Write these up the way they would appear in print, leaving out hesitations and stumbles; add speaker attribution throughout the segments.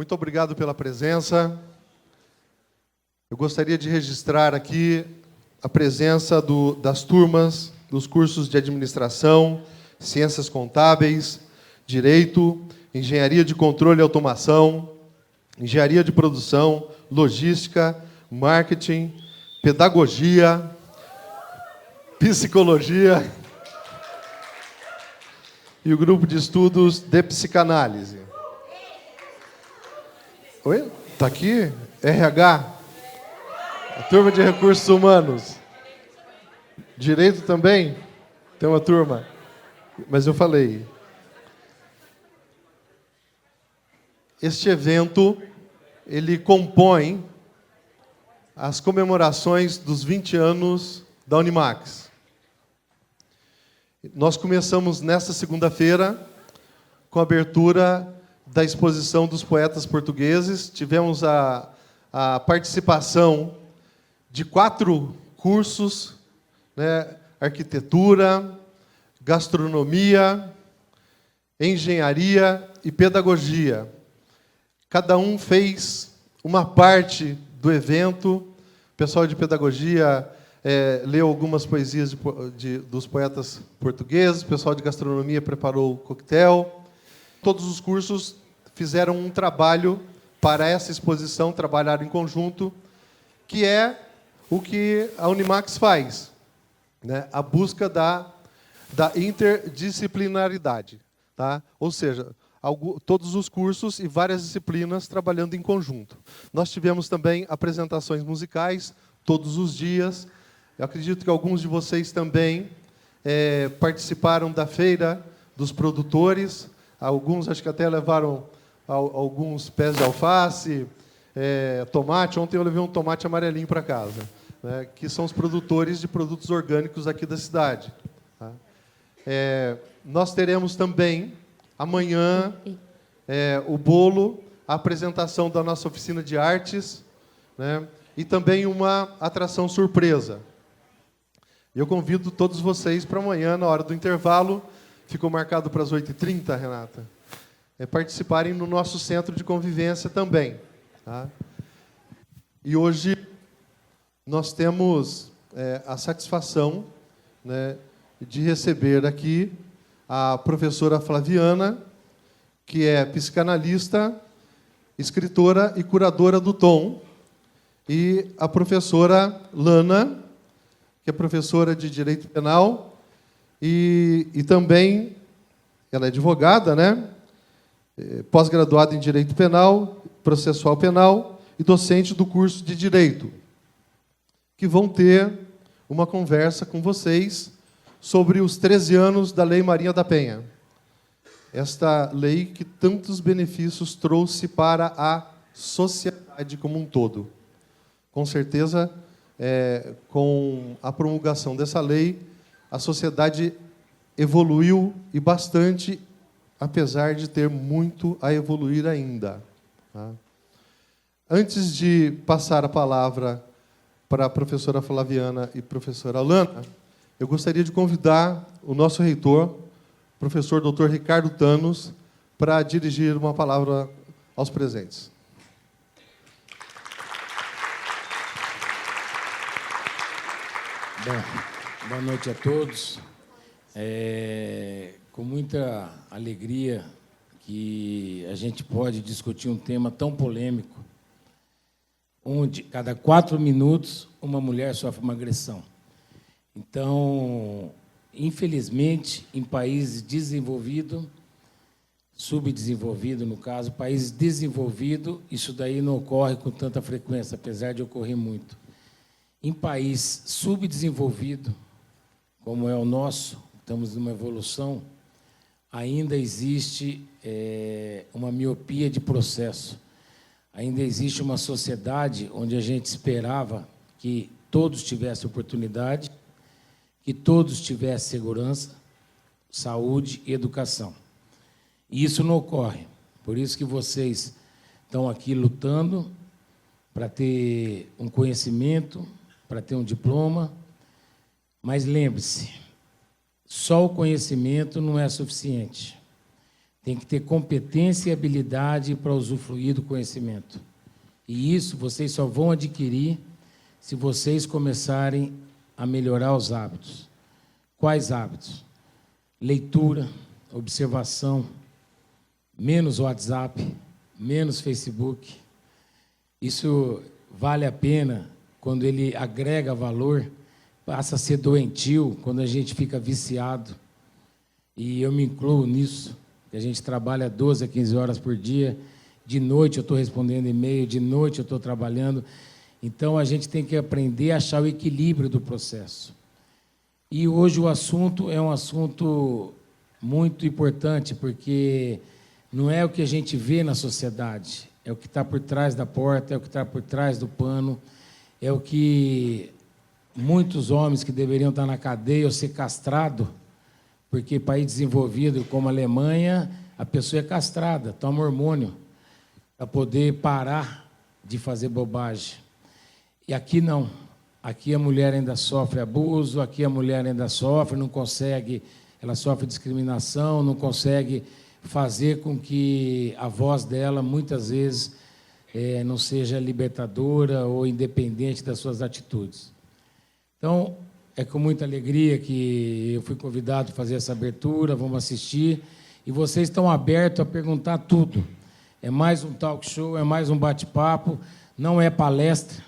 Speaker 1: Muito obrigado pela presença. Eu gostaria de registrar aqui a presença das turmas dos cursos de Administração, Ciências Contábeis, Direito, Engenharia de Controle e Automação, Engenharia de Produção, Logística, Marketing, Pedagogia, Psicologia e o grupo de estudos de psicanálise. Oi? Está aqui? RH? A turma de recursos humanos. Direito também? Tem uma turma. Mas eu falei. Este evento, ele compõe as comemorações dos 20 anos da Unimax. Nós começamos nesta segunda-feira com a abertura da exposição dos poetas portugueses. Tivemos a participação de 4 cursos, né? Arquitetura, gastronomia, engenharia e pedagogia. Cada um fez uma parte do evento. O pessoal de pedagogia leu algumas poesias dos poetas portugueses, o pessoal de gastronomia preparou o coquetel. Todos os cursos fizeram um trabalho para essa exposição, trabalharam em conjunto, que é o que a Unimax faz, né? A busca da interdisciplinaridade. Tá? Ou seja, todos os cursos e várias disciplinas trabalhando em conjunto. Nós tivemos também apresentações musicais todos os dias. Eu acredito que alguns de vocês também participaram da feira dos produtores. Alguns acho que até levaram alguns pés de alface, tomate. Ontem eu levei um tomate amarelinho para casa, né, que são os produtores de produtos orgânicos aqui da cidade. Tá? Nós teremos também, amanhã, o bolo, a apresentação da nossa oficina de artes, né, e também uma atração surpresa. Eu convido todos vocês para amanhã, na hora do intervalo, ficou marcado para as 8h30, Renata, participarem no nosso centro de convivência também. Tá? E hoje nós temos a satisfação, né, de receber aqui a professora Flaviana, que é psicanalista, escritora e curadora do Tom, e a professora Lana, que é professora de Direito Penal, e também ela é advogada, né? Pós-graduada em Direito Penal, Processual Penal e docente do curso de Direito, que vão ter uma conversa com vocês sobre os 13 anos da Lei Maria da Penha. Esta lei que tantos benefícios trouxe para a sociedade como um todo. Com certeza, com a promulgação dessa lei, a sociedade evoluiu e bastante, apesar de ter muito a evoluir ainda. Tá? Antes de passar a palavra para a professora Flaviana e professora Lana, eu gostaria de convidar o nosso reitor, professor Dr. Ricardo Thanos, para dirigir uma palavra aos presentes.
Speaker 2: Bom, boa noite a todos. Com muita alegria que a gente pode discutir um tema tão polêmico, onde cada 4 minutos uma mulher sofre uma agressão. Então, infelizmente, em países desenvolvidos, subdesenvolvidos, no caso, países desenvolvidos, isso daí não ocorre com tanta frequência, apesar de ocorrer muito. Em país subdesenvolvido, como é o nosso, estamos numa evolução, ainda existe uma miopia de processo. Ainda existe uma sociedade onde a gente esperava que todos tivessem oportunidade, que todos tivessem segurança, saúde e educação. E isso não ocorre. Por isso que vocês estão aqui lutando para ter um conhecimento, para ter um diploma, mas lembre-se, só o conhecimento não é suficiente. tem que ter competência e habilidade para usufruir do conhecimento. E isso vocês só vão adquirir se vocês começarem a melhorar os hábitos. Quais hábitos? Leitura, observação, menos WhatsApp, menos Facebook. Isso vale a pena quando ele agrega valor, passa a ser doentio quando a gente fica viciado. E eu me incluo nisso, que a gente trabalha 12 a 15 horas por dia, de noite eu estou respondendo e-mail, de noite eu estou trabalhando. Então, a gente tem que aprender a achar o equilíbrio do processo. E hoje o assunto é um assunto muito importante, porque não é o que a gente vê na sociedade, é o que está por trás da porta, é o que está por trás do pano, é o que muitos homens que deveriam estar na cadeia ou ser castrado, porque país desenvolvido como a Alemanha, a pessoa é castrada, toma hormônio, para poder parar de fazer bobagem. E aqui não. Aqui a mulher ainda sofre abuso, aqui a mulher ainda sofre, não consegue, ela sofre discriminação, não consegue fazer com que a voz dela, muitas vezes, não seja libertadora ou independente das suas atitudes. Então, é com muita alegria que eu fui convidado a fazer essa abertura, vamos assistir, e vocês estão abertos a perguntar tudo. É mais um talk show, é mais um bate-papo, não é palestra,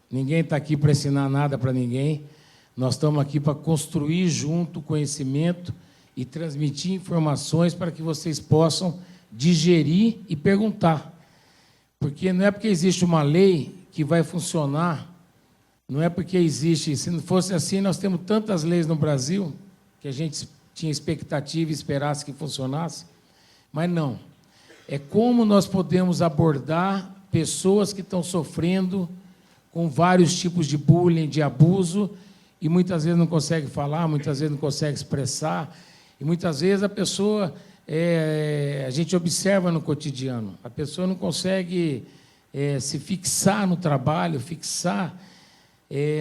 Speaker 2: ninguém está aqui para ensinar nada para ninguém, nós estamos aqui para construir junto conhecimento e transmitir informações para que vocês possam digerir e perguntar. Porque não é porque existe uma lei que vai funcionar, não é porque existe, se não fosse assim, nós temos tantas leis no Brasil, que a gente tinha expectativa e esperasse que funcionasse, mas não. É como nós podemos abordar pessoas que estão sofrendo com vários tipos de bullying, de abuso, e muitas vezes não consegue falar, muitas vezes não consegue expressar, e muitas vezes a pessoa, a gente observa no cotidiano, a pessoa não consegue se fixar no trabalho, fixar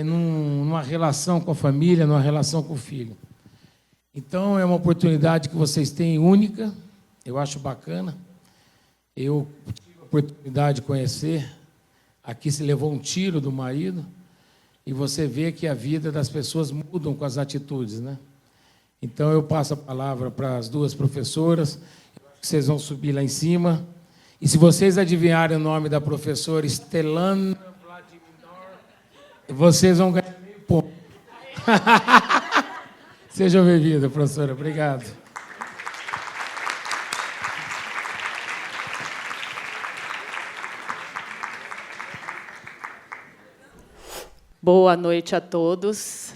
Speaker 2: numa relação com a família, numa relação com o filho. Então, é uma oportunidade que vocês têm única, eu acho bacana. Eu tive a oportunidade de conhecer, aqui se levou um tiro do marido, e você vê que a vida das pessoas mudam com as atitudes, né? Então, eu passo a palavra para as duas professoras, vocês vão subir lá em cima, e se vocês adivinharem o nome da professora Stelana Vladimir, vocês vão ganhar meio ponto. Seja bem-vinda, professora. Obrigado.
Speaker 3: Boa noite a todos.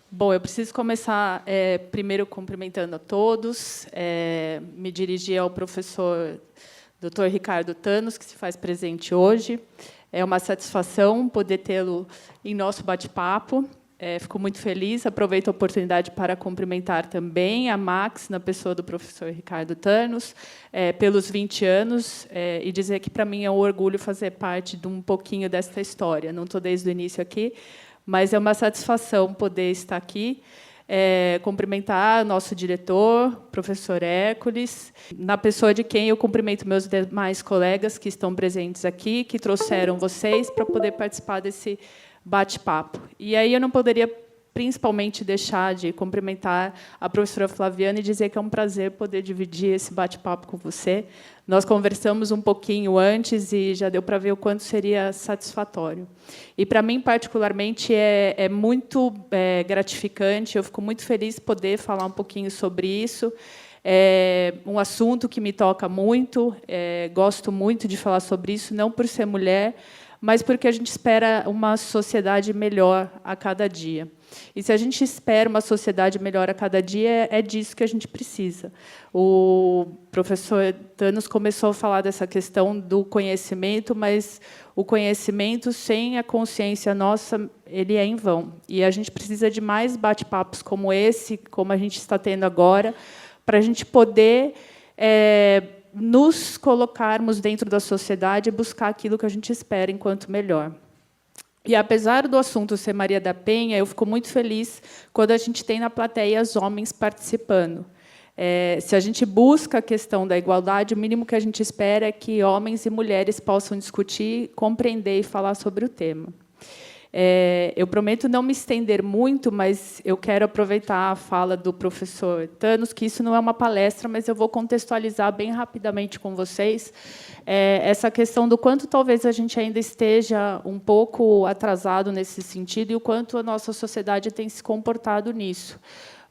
Speaker 3: Bom, eu preciso começar primeiro cumprimentando a todos, me dirigir ao professor Dr. Ricardo Thanos, que se faz presente hoje. É uma satisfação poder tê-lo em nosso bate-papo. Fico muito feliz, aproveito a oportunidade para cumprimentar também a Max, na pessoa do professor Ricardo Thanos, pelos 20 anos, e dizer que, para mim, é um orgulho fazer parte de um pouquinho desta história. Não estou desde o início aqui, mas é uma satisfação poder estar aqui, cumprimentar nosso diretor, professor Hércules, na pessoa de quem eu cumprimento meus demais colegas que estão presentes aqui, que trouxeram vocês para poder participar desse bate-papo. E aí eu não poderia, principalmente, deixar de cumprimentar a professora Flaviana e dizer que é um prazer poder dividir esse bate-papo com você. Nós conversamos um pouquinho antes e já deu para ver o quanto seria satisfatório. E, para mim, particularmente, é muito gratificante, eu fico muito feliz de poder falar um pouquinho sobre isso. É um assunto que me toca muito, gosto muito de falar sobre isso, não por ser mulher, mas porque a gente espera uma sociedade melhor a cada dia. E, se a gente espera uma sociedade melhor a cada dia, é disso que a gente precisa. O professor Thanos começou a falar dessa questão do conhecimento, mas o conhecimento, sem a consciência nossa, ele é em vão. E a gente precisa de mais bate-papos como esse, como a gente está tendo agora, para a gente poder nos colocarmos dentro da sociedade e buscar aquilo que a gente espera enquanto melhor. E, apesar do assunto ser Maria da Penha, eu fico muito feliz quando a gente tem na plateia os homens participando. Se a gente busca a questão da igualdade, o mínimo que a gente espera é que homens e mulheres possam discutir, compreender e falar sobre o tema. Eu prometo não me estender muito, mas eu quero aproveitar a fala do professor Thanos, que isso não é uma palestra, mas eu vou contextualizar bem rapidamente com vocês essa questão do quanto talvez a gente ainda esteja um pouco atrasado nesse sentido e o quanto a nossa sociedade tem se comportado nisso.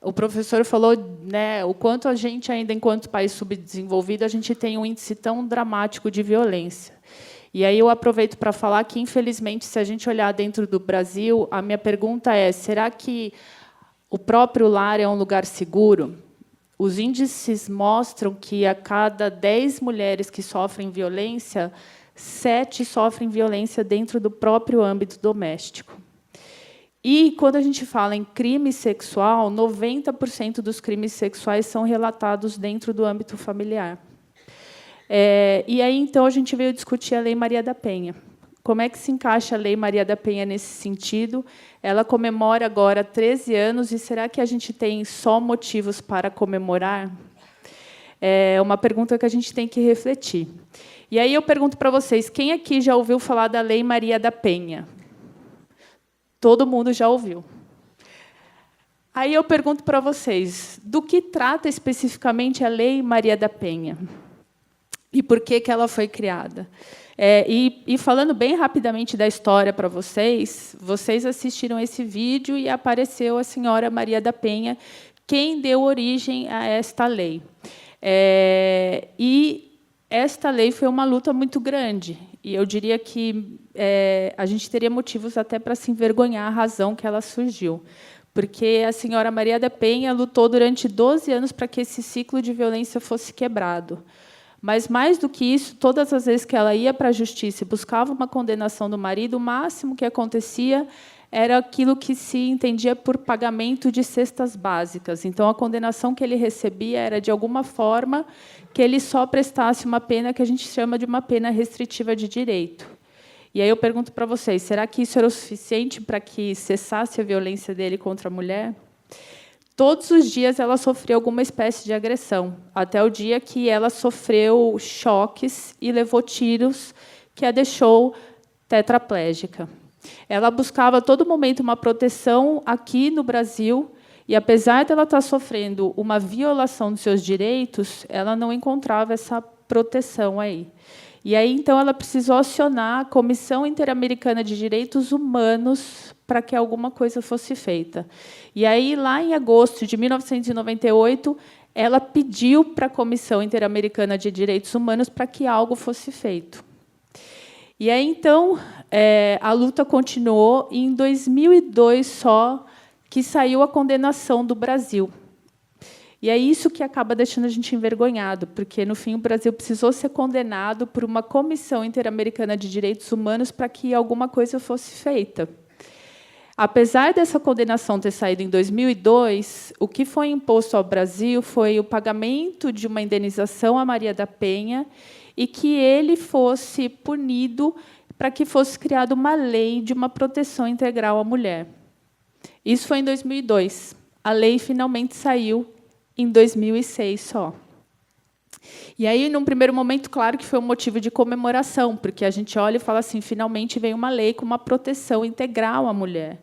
Speaker 3: O professor falou, né, o quanto a gente ainda, enquanto país subdesenvolvido, a gente tem um índice tão dramático de violência. E aí eu aproveito para falar que, infelizmente, se a gente olhar dentro do Brasil, a minha pergunta é: será que o próprio lar é um lugar seguro? Os índices mostram que a cada 10 mulheres que sofrem violência, 7 sofrem violência dentro do próprio âmbito doméstico. E, quando a gente fala em crime sexual, 90% dos crimes sexuais são relatados dentro do âmbito familiar. E aí, então, a gente veio discutir a Lei Maria da Penha. Como é que se encaixa a Lei Maria da Penha nesse sentido? Ela comemora agora 13 anos, e será que a gente tem só motivos para comemorar? É uma pergunta que a gente tem que refletir. E aí eu pergunto para vocês, quem aqui já ouviu falar da Lei Maria da Penha? Todo mundo já ouviu. Aí eu pergunto para vocês, do que trata especificamente a Lei Maria da Penha? E por que ela foi criada? E falando bem rapidamente da história para vocês assistiram esse vídeo e apareceu a senhora Maria da Penha, quem deu origem a esta lei. E esta lei foi uma luta muito grande, e eu diria que a gente teria motivos até para se envergonhar a razão que ela surgiu. Porque a senhora Maria da Penha lutou durante 12 anos para que esse ciclo de violência fosse quebrado. Mas, mais do que isso, todas as vezes que ela ia para a justiça e buscava uma condenação do marido, o máximo que acontecia era aquilo que se entendia por pagamento de cestas básicas. Então, a condenação que ele recebia era, de alguma forma, que ele só prestasse uma pena que a gente chama de uma pena restritiva de direito. E aí eu pergunto para vocês, será que isso era o suficiente para que cessasse a violência dele contra a mulher? Todos os dias ela sofreu alguma espécie de agressão, até o dia que ela sofreu choques e levou tiros que a deixou tetraplégica. Ela buscava a todo momento uma proteção aqui no Brasil, e, apesar de ela estar sofrendo uma violação dos seus direitos, ela não encontrava essa proteção aí. E aí, então, ela precisou acionar a Comissão Interamericana de Direitos Humanos para que alguma coisa fosse feita. E aí, lá em agosto de 1998, ela pediu para a Comissão Interamericana de Direitos Humanos para que algo fosse feito. E aí, então, a luta continuou, e em 2002 só que saiu a condenação do Brasil. E é isso que acaba deixando a gente envergonhado, porque, no fim, o Brasil precisou ser condenado por uma Comissão Interamericana de Direitos Humanos para que alguma coisa fosse feita. Apesar dessa condenação ter saído em 2002, o que foi imposto ao Brasil foi o pagamento de uma indenização a Maria da Penha e que ele fosse punido para que fosse criada uma lei de uma proteção integral à mulher. Isso foi em 2002. A lei finalmente saiu em 2006 só. E aí, num primeiro momento, claro que foi um motivo de comemoração, porque a gente olha e fala assim, finalmente veio uma lei com uma proteção integral à mulher.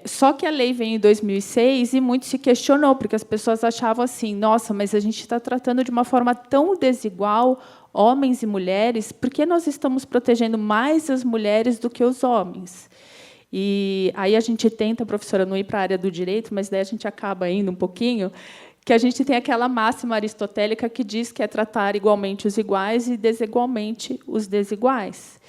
Speaker 3: Só que a lei veio em 2006 e muito se questionou, porque as pessoas achavam assim, nossa, mas a gente está tratando de uma forma tão desigual homens e mulheres, por que nós estamos protegendo mais as mulheres do que os homens? E aí a gente tenta, professora, não ir para a área do direito, mas daí a gente acaba indo um pouquinho, que a gente tem aquela máxima aristotélica que diz que é tratar igualmente os iguais e desigualmente os desiguais.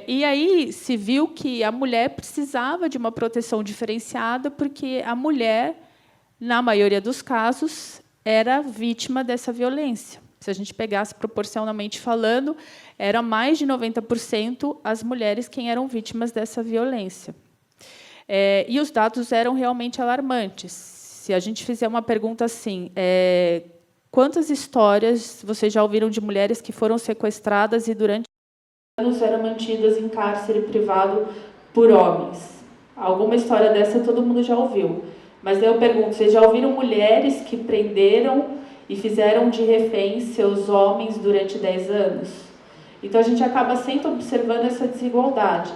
Speaker 3: E aí se viu que a mulher precisava de uma proteção diferenciada, porque a mulher, na maioria dos casos, era vítima dessa violência. Se a gente pegasse proporcionalmente falando, era mais de 90% as mulheres quem eram vítimas dessa violência. E os dados eram realmente alarmantes. Se a gente fizer uma pergunta assim, quantas histórias vocês já ouviram de mulheres que foram sequestradas e, durante anos, eram mantidas em cárcere privado por homens? Alguma história dessa todo mundo já ouviu. Mas daí eu pergunto, vocês já ouviram mulheres que prenderam e fizeram de refém seus homens durante 10 anos? Então a gente acaba sempre observando essa desigualdade.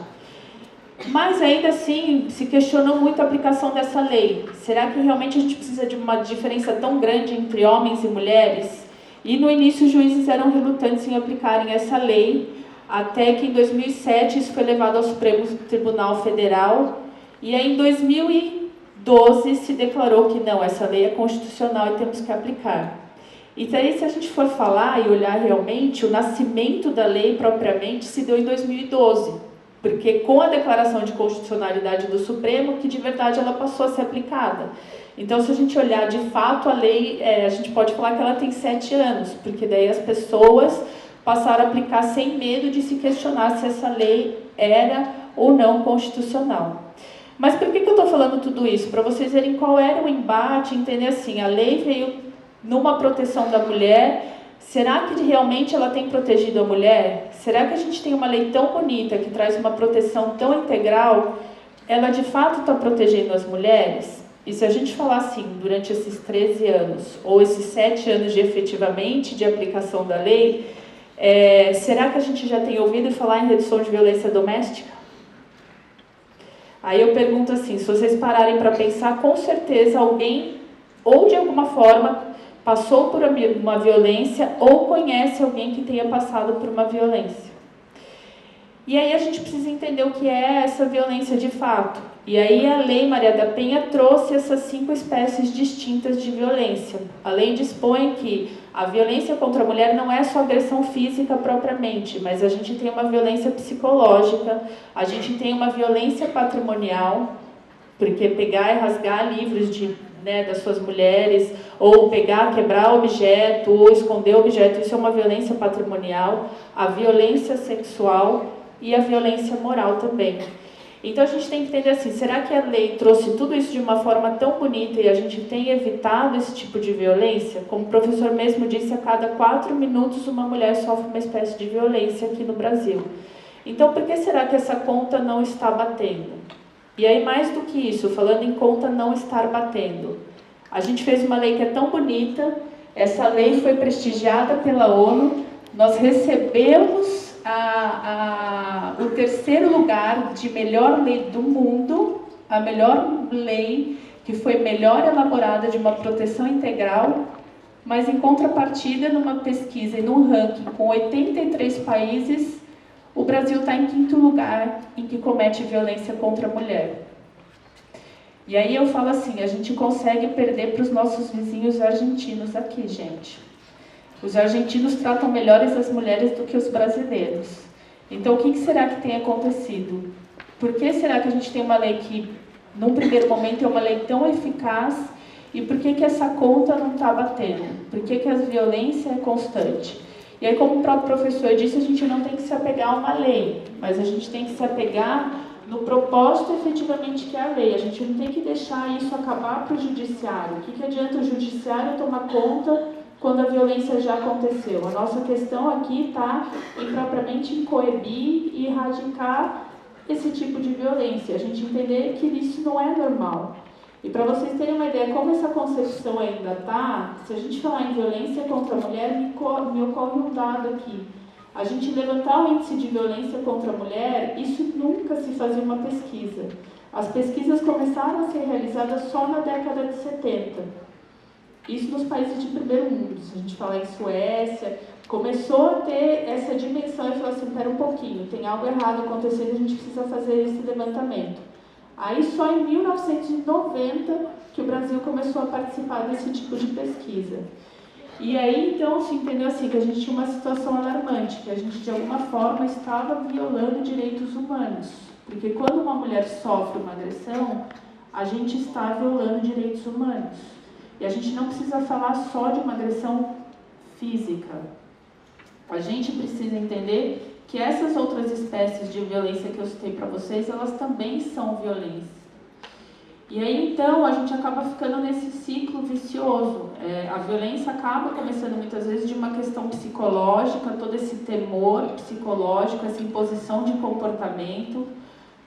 Speaker 3: Mas ainda assim, se questionou muito a aplicação dessa lei. Será que realmente a gente precisa de uma diferença tão grande entre homens e mulheres? E no início os juízes eram relutantes em aplicarem essa lei, até que em 2007 isso foi levado ao Supremo Tribunal Federal, e aí em 2012 se declarou que não, essa lei é constitucional e temos que aplicar. E daí, se a gente for falar e olhar realmente, o nascimento da lei propriamente se deu em 2012, porque com a declaração de constitucionalidade do Supremo, que de verdade ela passou a ser aplicada. Então, se a gente olhar de fato a lei, a gente pode falar que ela tem 7 anos, porque daí as pessoas passaram a aplicar sem medo de se questionar se essa lei era ou não constitucional. Mas por que eu estou falando tudo isso? Para vocês verem qual era o embate, entender assim, a lei veio numa proteção da mulher. Será que realmente ela tem protegido a mulher? Será que a gente tem uma lei tão bonita, que traz uma proteção tão integral, ela de fato está protegendo as mulheres? E se a gente falar assim, durante esses 13 anos, ou esses 7 anos de efetivamente de aplicação da lei, será que a gente já tem ouvido falar em redução de violência doméstica? Aí eu pergunto assim, se vocês pararem para pensar, com certeza alguém, ou de alguma forma, passou por uma violência ou conhece alguém que tenha passado por uma violência. E aí a gente precisa entender o que é essa violência de fato. E aí a Lei Maria da Penha trouxe essas 5 espécies distintas de violência. A lei dispõe que a violência contra a mulher não é só agressão física propriamente, mas a gente tem uma violência psicológica, a gente tem uma violência patrimonial, porque pegar e rasgar livros das suas mulheres, ou pegar, quebrar objeto, ou esconder objeto, isso é uma violência patrimonial, a violência sexual e a violência moral também. Então a gente tem que entender assim, será que a lei trouxe tudo isso de uma forma tão bonita e a gente tem evitado esse tipo de violência? Como o professor mesmo disse, a cada 4 minutos uma mulher sofre uma espécie de violência aqui no Brasil. Então por que será que essa conta não está batendo? E aí, mais do que isso, falando em conta não estar batendo, a gente fez uma lei que é tão bonita, essa lei foi prestigiada pela ONU, nós recebemos o 3º lugar de melhor lei do mundo, a melhor lei que foi melhor elaborada de uma proteção integral, mas em contrapartida, numa pesquisa e num ranking com 83 países, o Brasil está em 5º lugar em que comete violência contra a mulher. E aí eu falo assim, a gente consegue perder para os nossos vizinhos argentinos aqui, gente. Os argentinos tratam melhores as mulheres do que os brasileiros. Então, o que será que tem acontecido? Por que será que a gente tem uma lei que, num primeiro momento, é uma lei tão eficaz? E por que essa conta não está batendo? Por que a violência é constante? E aí, como o próprio professor disse, a gente não tem que se apegar a uma lei, mas a gente tem que se apegar no propósito efetivamente que é a lei. A gente não tem que deixar isso acabar para o judiciário. O que adianta o judiciário tomar conta quando a violência já aconteceu? A nossa questão aqui está propriamente em coibir e erradicar esse tipo de violência. A gente entender que isso não é normal. E para vocês terem uma ideia como essa concepção ainda está, se a gente falar em violência contra a mulher, me ocorre um dado aqui. A gente levantar o índice de violência contra a mulher, isso nunca se fazia uma pesquisa. As pesquisas começaram a ser realizadas só na década de 70. Isso nos países de primeiro mundo. Se a gente falar em Suécia, começou a ter essa dimensão e falou assim, espera um pouquinho, tem algo errado acontecendo, a gente precisa fazer esse levantamento. Aí só em 1990 que o Brasil começou a participar desse tipo de pesquisa. E aí então se entendeu assim que a gente tinha uma situação alarmante, que a gente de alguma forma estava violando direitos humanos. Porque quando uma mulher sofre uma agressão, a gente está violando direitos humanos. E a gente não precisa falar só de uma agressão física. A gente precisa entender que essas outras espécies de violência que eu citei para vocês, elas também são violência. E aí, então, a gente acaba ficando nesse ciclo vicioso. A violência acaba começando, muitas vezes, de uma questão psicológica, todo esse temor psicológico, essa imposição de comportamento,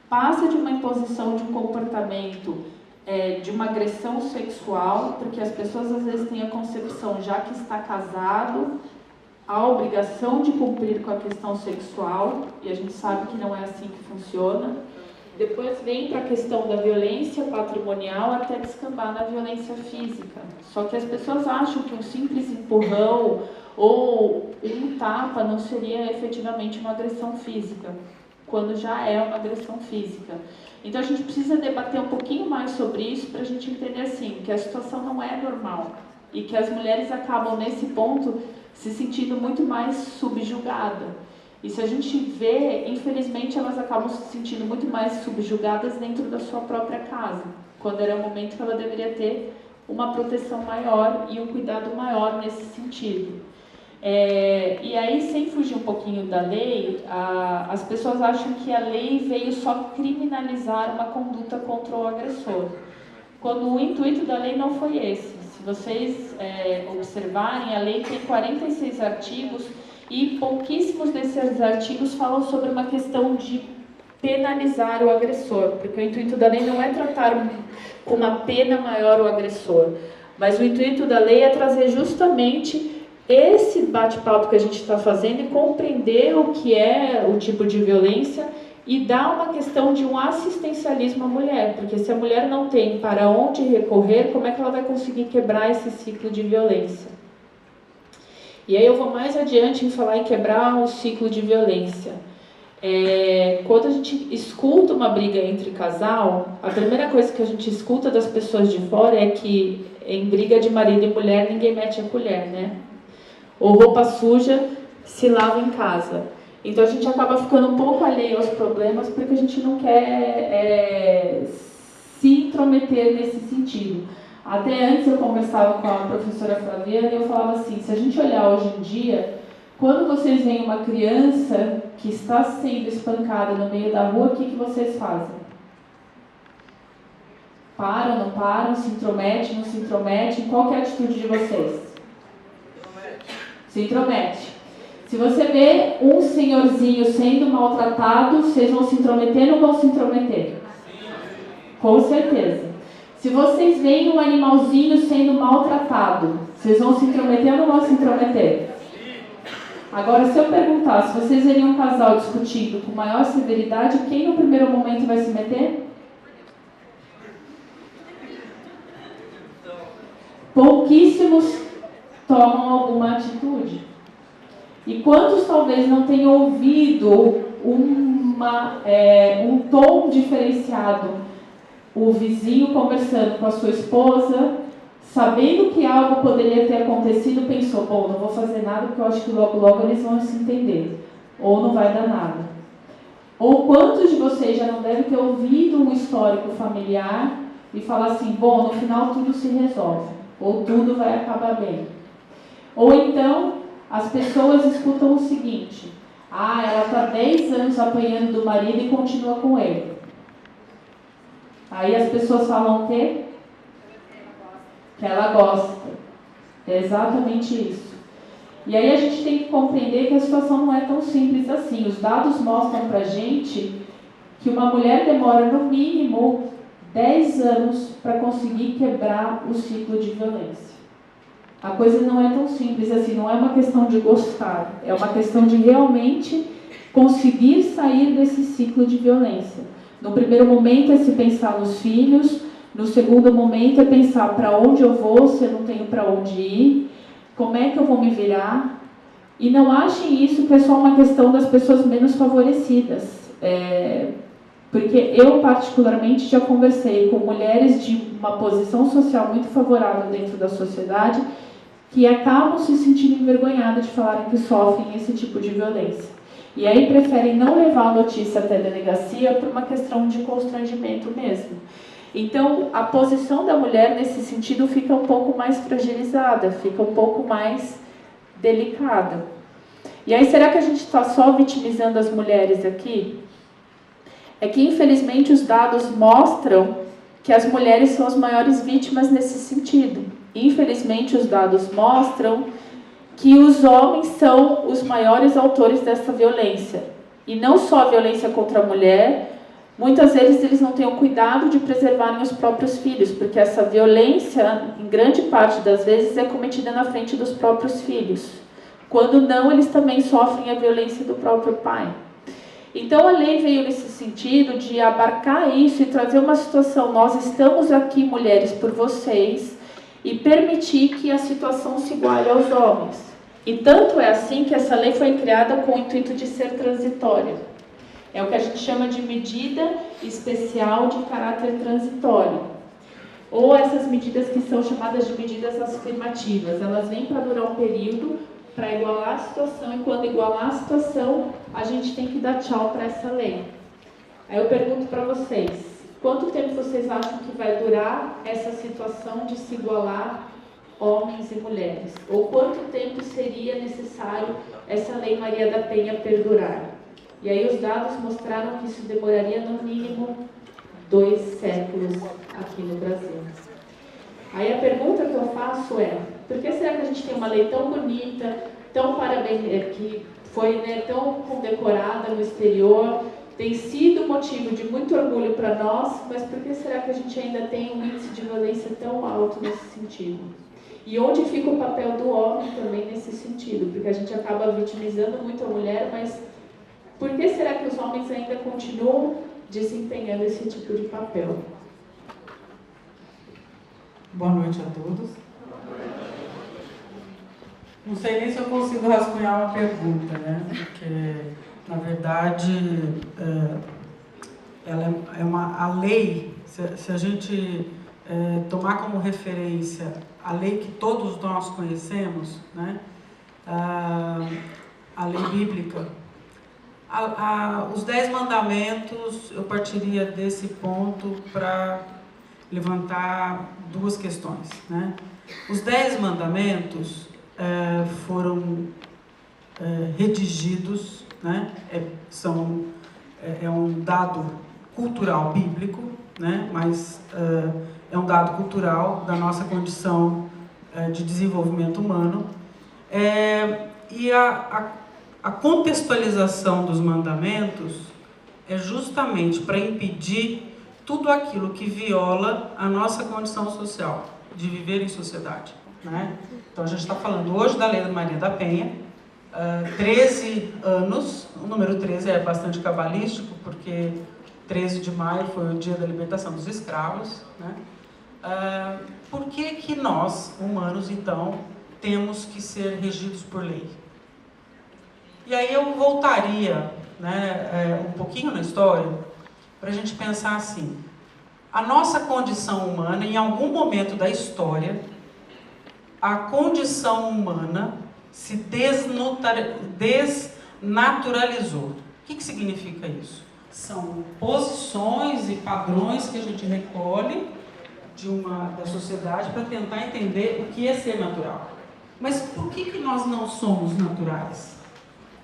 Speaker 3: passa de uma imposição de um comportamento de uma agressão sexual, porque as pessoas às vezes têm a concepção, já que está casado, a obrigação de cumprir com a questão sexual, e a gente sabe que não é assim que funciona. Depois vem para a questão da violência patrimonial até descambar na violência física. Só que as pessoas acham que um simples empurrão ou um tapa não seria efetivamente uma agressão física, quando já é uma agressão física. Então a gente precisa debater um pouquinho mais sobre isso para a gente entender assim, que a situação não é normal e que as mulheres acabam nesse ponto se sentindo muito mais subjugadas. E se a gente vê, infelizmente elas acabam se sentindo muito mais subjugadas dentro da sua própria casa, quando era o momento que ela deveria ter uma proteção maior e um cuidado maior nesse sentido. E aí, sem fugir um pouquinho da lei, as pessoas acham que a lei veio só criminalizar uma conduta contra o agressor, quando o intuito da lei não foi esse. Se vocês observarem, a lei tem 46 artigos e pouquíssimos desses artigos falam sobre uma questão de penalizar o agressor, porque o intuito da lei não é tratar com uma pena maior o agressor, mas o intuito da lei é trazer justamente esse bate-papo que a gente está fazendo e compreender o que é o tipo de violência e dar uma questão de um assistencialismo à mulher, porque se a mulher não tem para onde recorrer, como é que ela vai conseguir quebrar esse ciclo de violência? E aí eu vou mais adiante em falar em quebrar o ciclo de violência. Quando a gente escuta uma briga entre casal, a primeira coisa que a gente escuta das pessoas de fora é que em briga de marido e mulher ninguém mete a colher, né? Ou roupa suja se lava em casa. Então a gente acaba ficando um pouco alheio aos problemas porque a gente não quer se intrometer nesse sentido. Até antes eu conversava com a professora Flaviana e eu falava assim, se a gente olhar hoje em dia, quando vocês veem uma criança que está sendo espancada no meio da rua, o que vocês fazem? Param, não param, se intrometem, não se intrometem? Qual que é a atitude de vocês? Se intromete. Se você vê um senhorzinho sendo maltratado, vocês vão se intrometer ou não vão se intrometer? Com certeza. Se vocês veem um animalzinho sendo maltratado, vocês vão se intrometer ou não vão se intrometer? Agora, se eu perguntar se vocês veriam um casal discutindo com maior severidade, quem no primeiro momento vai se meter? Pouquíssimos tomam alguma atitude. E quantos talvez não tenham ouvido um tom diferenciado? O vizinho conversando com a sua esposa, sabendo que algo poderia ter acontecido, pensou, bom, não vou fazer nada porque eu acho que logo logo eles vão se entender. Ou não vai dar nada. Ou quantos de vocês já não devem ter ouvido um histórico familiar e falar assim, bom, no final tudo se resolve. Ou tudo vai acabar bem. Ou então, as pessoas escutam o seguinte, ela está 10 anos apanhando do marido e continua com ele. Aí as pessoas falam o quê? Que ela gosta. É exatamente isso. E aí a gente tem que compreender que a situação não é tão simples assim. Os dados mostram pra gente que uma mulher demora no mínimo 10 anos para conseguir quebrar o ciclo de violência. A coisa não é tão simples assim, não é uma questão de gostar, é uma questão de realmente conseguir sair desse ciclo de violência. No primeiro momento é se pensar nos filhos, no segundo momento é pensar para onde eu vou, se eu não tenho para onde ir, como é que eu vou me virar. E não achem isso que é só uma questão das pessoas menos favorecidas. Porque eu, particularmente, já conversei com mulheres de uma posição social muito favorável dentro da sociedade que acabam se sentindo envergonhadas de falarem que sofrem esse tipo de violência. E aí preferem não levar a notícia até a delegacia por uma questão de constrangimento mesmo. Então, a posição da mulher, nesse sentido, fica um pouco mais fragilizada, fica um pouco mais delicada. E aí, será que a gente está só vitimizando as mulheres aqui? É que, infelizmente, os dados mostram que as mulheres são as maiores vítimas nesse sentido. Infelizmente, os dados mostram que os homens são os maiores autores dessa violência. E não só a violência contra a mulher, muitas vezes eles não têm o cuidado de preservarem os próprios filhos, porque essa violência, em grande parte das vezes, é cometida na frente dos próprios filhos. Quando não, eles também sofrem a violência do próprio pai. Então, a lei veio nesse sentido de abarcar isso e trazer uma situação, nós estamos aqui, mulheres, por vocês, e permitir que a situação se iguale aos homens. E tanto é assim que essa lei foi criada com o intuito de ser transitória. É o que a gente chama de medida especial de caráter transitório. Ou essas medidas que são chamadas de medidas afirmativas. Elas vêm para durar um período, para igualar a situação, e quando igualar a situação, a gente tem que dar tchau para essa lei. Aí eu pergunto para vocês, quanto tempo vocês acham que vai durar essa situação de se igualar homens e mulheres? Ou quanto tempo seria necessário essa lei Maria da Penha perdurar? E aí os dados mostraram que isso demoraria no mínimo 2 séculos aqui no Brasil. Aí a pergunta que eu faço é, por que será que a gente tem uma lei tão bonita, tão que foi tão condecorada no exterior, tem sido motivo de muito orgulho para nós, mas por que será que a gente ainda tem um índice de violência tão alto nesse sentido? E onde fica o papel do homem também nesse sentido? Porque a gente acaba vitimizando muito a mulher, mas por que será que os homens ainda continuam desempenhando esse tipo de papel?
Speaker 4: Boa noite a todos. Não sei nem se eu consigo rascunhar uma pergunta, né? Porque, na verdade, ela é a lei, se a gente tomar como referência a lei que todos nós conhecemos, né? A lei bíblica, os 10 mandamentos, eu partiria desse ponto para levantar 2 questões, né? Os 10 mandamentos foram redigidos, né? É um dado cultural bíblico, né? Mas é um dado cultural da nossa condição de desenvolvimento humano. E a contextualização dos mandamentos é justamente para impedir tudo aquilo que viola a nossa condição social, de viver em sociedade, né? Então, a gente está falando hoje da Lei Maria da Penha, 13 anos, o número 13 é bastante cabalístico, porque 13 de maio foi o dia da libertação dos escravos, né? Por que nós, humanos, então, temos que ser regidos por lei? E aí eu voltaria, né, um pouquinho na história, para a gente pensar assim, a nossa condição humana, em algum momento da história, a condição humana se desnaturalizou. O que significa isso? São posições e padrões que a gente recolhe da sociedade para tentar entender o que é ser natural. Mas por que nós não somos naturais?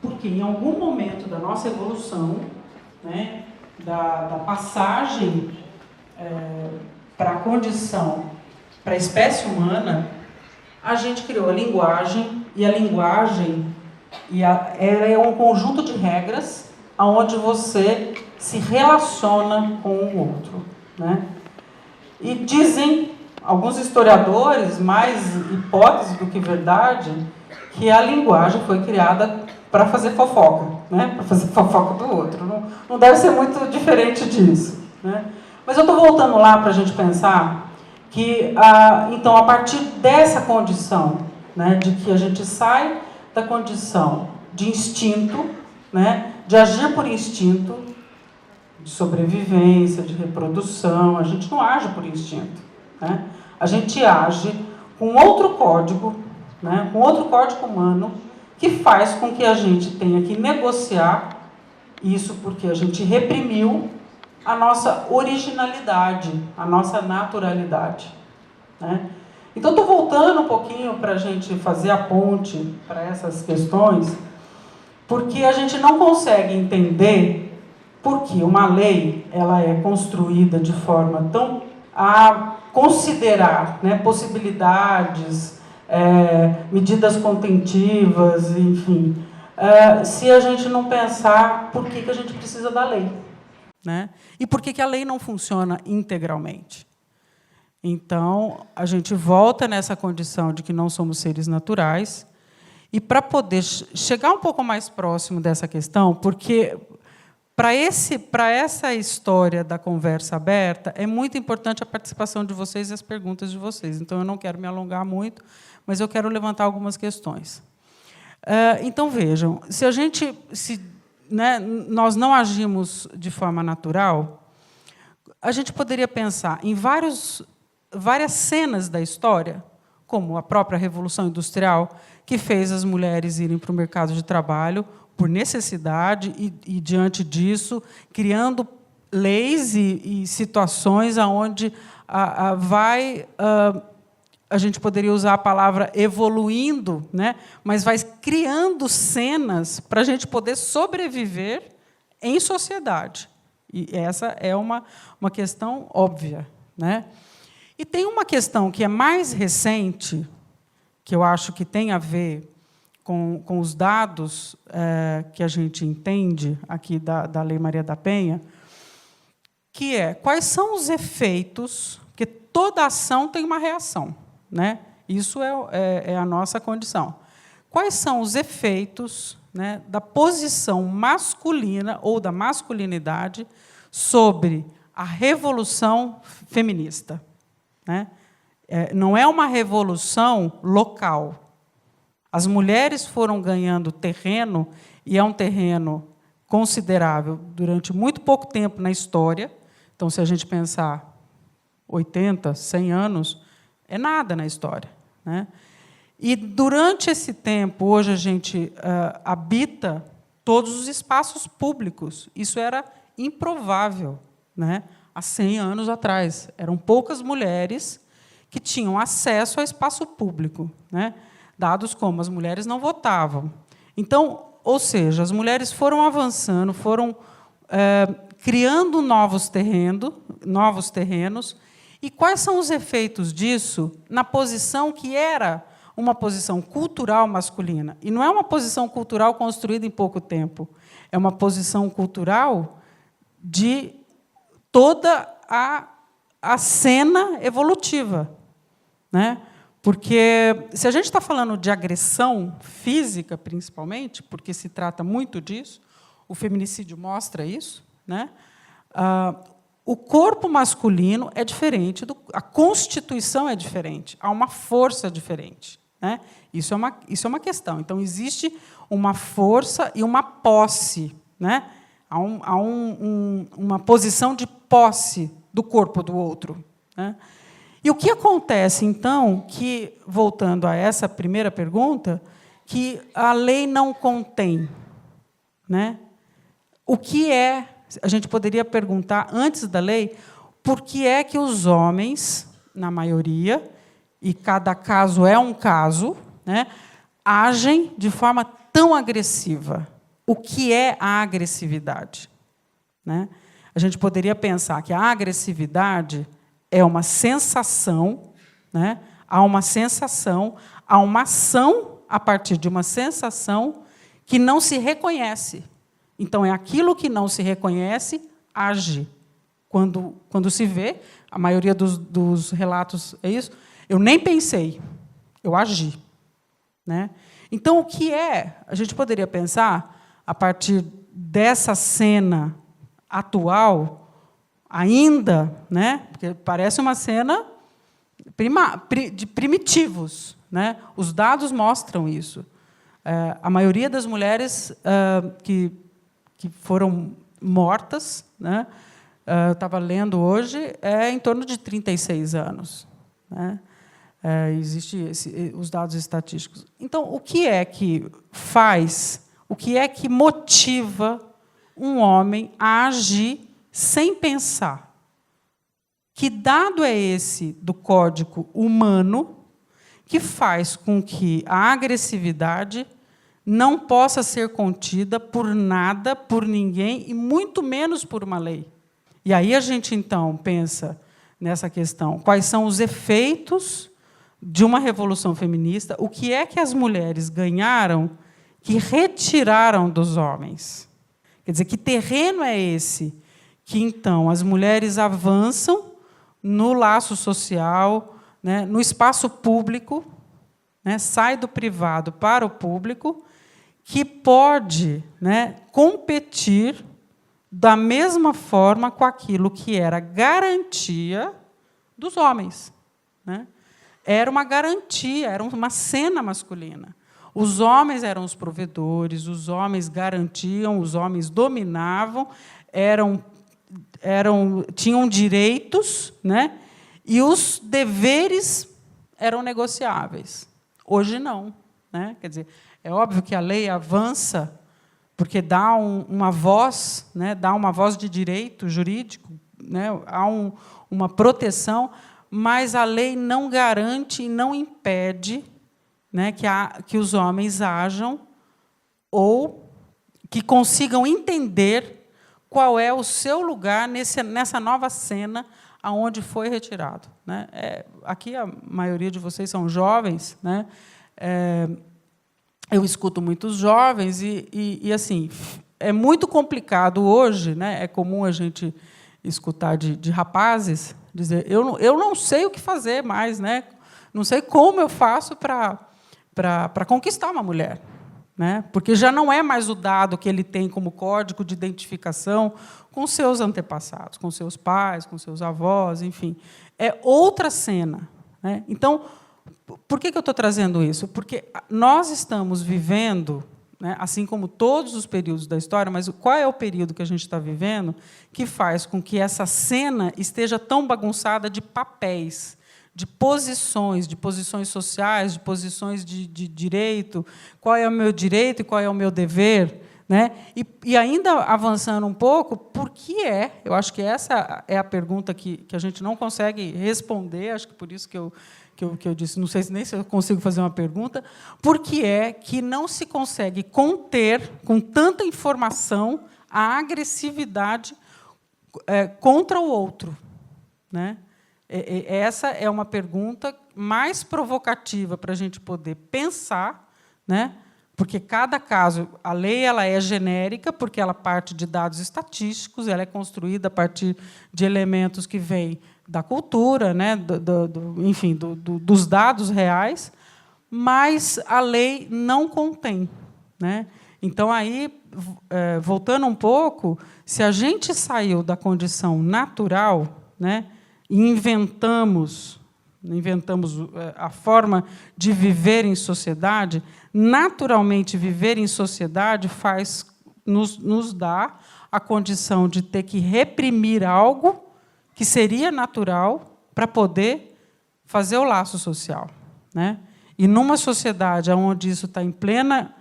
Speaker 4: Porque em algum momento da nossa evolução, né, da passagem para a condição, para a espécie humana, a gente criou a linguagem, e a linguagem ela é um conjunto de regras onde você se relaciona com o outro, né? E dizem alguns historiadores, mais hipótese do que verdade, que a linguagem foi criada para fazer fofoca, né? Para fazer fofoca do outro. Não deve ser muito diferente disso, né? Mas eu estou voltando lá para a gente pensar que, então, a partir dessa condição, né, de que a gente sai da condição de instinto, né, de agir por instinto, de sobrevivência, de reprodução, a gente não age por instinto, né? A gente age com outro código, né, com outro código humano, que faz com que a gente tenha que negociar isso porque a gente reprimiu a nossa originalidade, a nossa naturalidade, né? Então, estou voltando um pouquinho para a gente fazer a ponte para essas questões, porque a gente não consegue entender por que uma lei ela é construída de forma tão a considerar, né, possibilidades, medidas contentivas, enfim, se a gente não pensar por que a gente precisa da lei. né? E por que a lei não funciona integralmente? Então, a gente volta nessa condição de que não somos seres naturais, e para poder chegar um pouco mais próximo dessa questão, porque para essa história da conversa aberta, é muito importante a participação de vocês e as perguntas de vocês. Então, eu não quero me alongar muito, mas eu quero levantar algumas questões. Então, vejam, nós não agimos de forma natural, a gente poderia pensar em várias cenas da história, como a própria Revolução Industrial, que fez as mulheres irem para o mercado de trabalho por necessidade e diante disso, criando leis e situações onde a gente poderia usar a palavra evoluindo, né? Mas vai criando cenas para a gente poder sobreviver em sociedade. E essa é uma questão óbvia, né? E tem uma questão que é mais recente, que eu acho que tem a ver com os dados que a gente entende aqui da Lei Maria da Penha, que é quais são os efeitos, porque toda ação tem uma reação, né? Isso é a nossa condição. Quais são os efeitos, né, da posição masculina ou da masculinidade sobre a revolução feminista? Né? Não é uma revolução local. As mulheres foram ganhando terreno, e é um terreno considerável durante muito pouco tempo na história. Então, se a gente pensar 80, 100 anos, é nada na história, né? E, durante esse tempo, hoje a gente habita todos os espaços públicos. Isso era improvável, né? Há 100 anos atrás. Eram poucas mulheres que tinham acesso ao espaço público, né? Dados como as mulheres não votavam. Então, ou seja, as mulheres foram avançando, foram criando novos terrenos. E quais são os efeitos disso na posição que era uma posição cultural masculina? E não é uma posição cultural construída em pouco tempo. É uma posição cultural de toda a cena evolutiva, né? Porque, se a gente está falando de agressão física, principalmente, porque se trata muito disso, o feminicídio mostra isso, né? O corpo masculino é diferente, a constituição é diferente, há uma força diferente, né? Isso é uma questão. Então, existe uma força e uma posse, né? Há uma posição de posse do corpo do outro, né? E o que acontece, então, que, voltando a essa primeira pergunta, que a lei não contém, né? O que é, a gente poderia perguntar, antes da lei, por que é que os homens, na maioria, e cada caso é um caso, né, agem de forma tão agressiva? O que é a agressividade? Né? A gente poderia pensar que a agressividade é uma sensação, né? Há uma sensação, há uma ação a partir de uma sensação que não se reconhece. Então, é aquilo que não se reconhece, age. Quando se vê, a maioria dos relatos é isso, eu nem pensei, eu agi. Né? Então, o que é? A gente poderia pensar, a partir dessa cena atual, ainda, né? Porque parece uma cena de primitivos, né? Os dados mostram isso. A maioria das mulheres que foram mortas, né? Eu estava lendo hoje, é em torno de 36 anos. Né? Existem os dados estatísticos. Então, o que é que faz, o que é que motiva um homem a agir sem pensar? Que dado é esse do código humano que faz com que a agressividade não possa ser contida por nada, por ninguém, e muito menos por uma lei? E aí a gente, então, pensa nessa questão. Quais são os efeitos de uma revolução feminista? O que é que as mulheres ganharam que retiraram dos homens? Quer dizer, que terreno é esse que, então, as mulheres avançam no laço social, né, no espaço público, né, sai do privado para o público, que pode, né, competir da mesma forma com aquilo que era garantia dos homens, né? Era uma garantia, era uma cena masculina. Os homens eram os provedores, os homens garantiam, os homens dominavam, tinham direitos, né? E os deveres eram negociáveis. Hoje não, né? Quer dizer, é óbvio que a lei avança porque dá uma voz, né? Dá uma voz de direito jurídico, né? Há uma proteção, mas a lei não garante e não impede, né, que os homens ajam ou que consigam entender qual é o seu lugar nessa nova cena aonde foi retirado, né? Aqui a maioria de vocês são jovens, né? Eu escuto muitos jovens e assim, é muito complicado hoje, né? É comum a gente escutar de rapazes dizer: eu não sei o que fazer mais, né? Não sei como eu faço para conquistar uma mulher, né? Porque já não é mais o dado que ele tem como código de identificação com seus antepassados, com seus pais, com seus avós, enfim. É outra cena, né? Então, por que eu estou trazendo isso? Porque nós estamos vivendo, né, assim como todos os períodos da história, mas qual é o período que a gente está vivendo que faz com que essa cena esteja tão bagunçada de papéis, de posições sociais, de posições de direito, qual é o meu direito e qual é o meu dever, né? E ainda avançando um pouco, por que eu acho que essa é a pergunta que a gente não consegue responder, acho que por isso que eu disse, não sei nem se eu consigo fazer uma pergunta, por que é que não se consegue conter, com tanta informação, a agressividade contra o outro, né? Essa é uma pergunta mais provocativa para a gente poder pensar, né? Porque cada caso, a lei ela é genérica, porque ela parte de dados estatísticos, ela é construída a partir de elementos que vêm da cultura, né? Enfim, dos dados reais, mas a lei não contém, né? Então, aí, voltando um pouco, se a gente saiu da condição natural, né, e inventamos a forma de viver em sociedade, naturalmente viver em sociedade nos dá a condição de ter que reprimir algo que seria natural para poder fazer o laço social, né? E numa sociedade onde isso está em pleno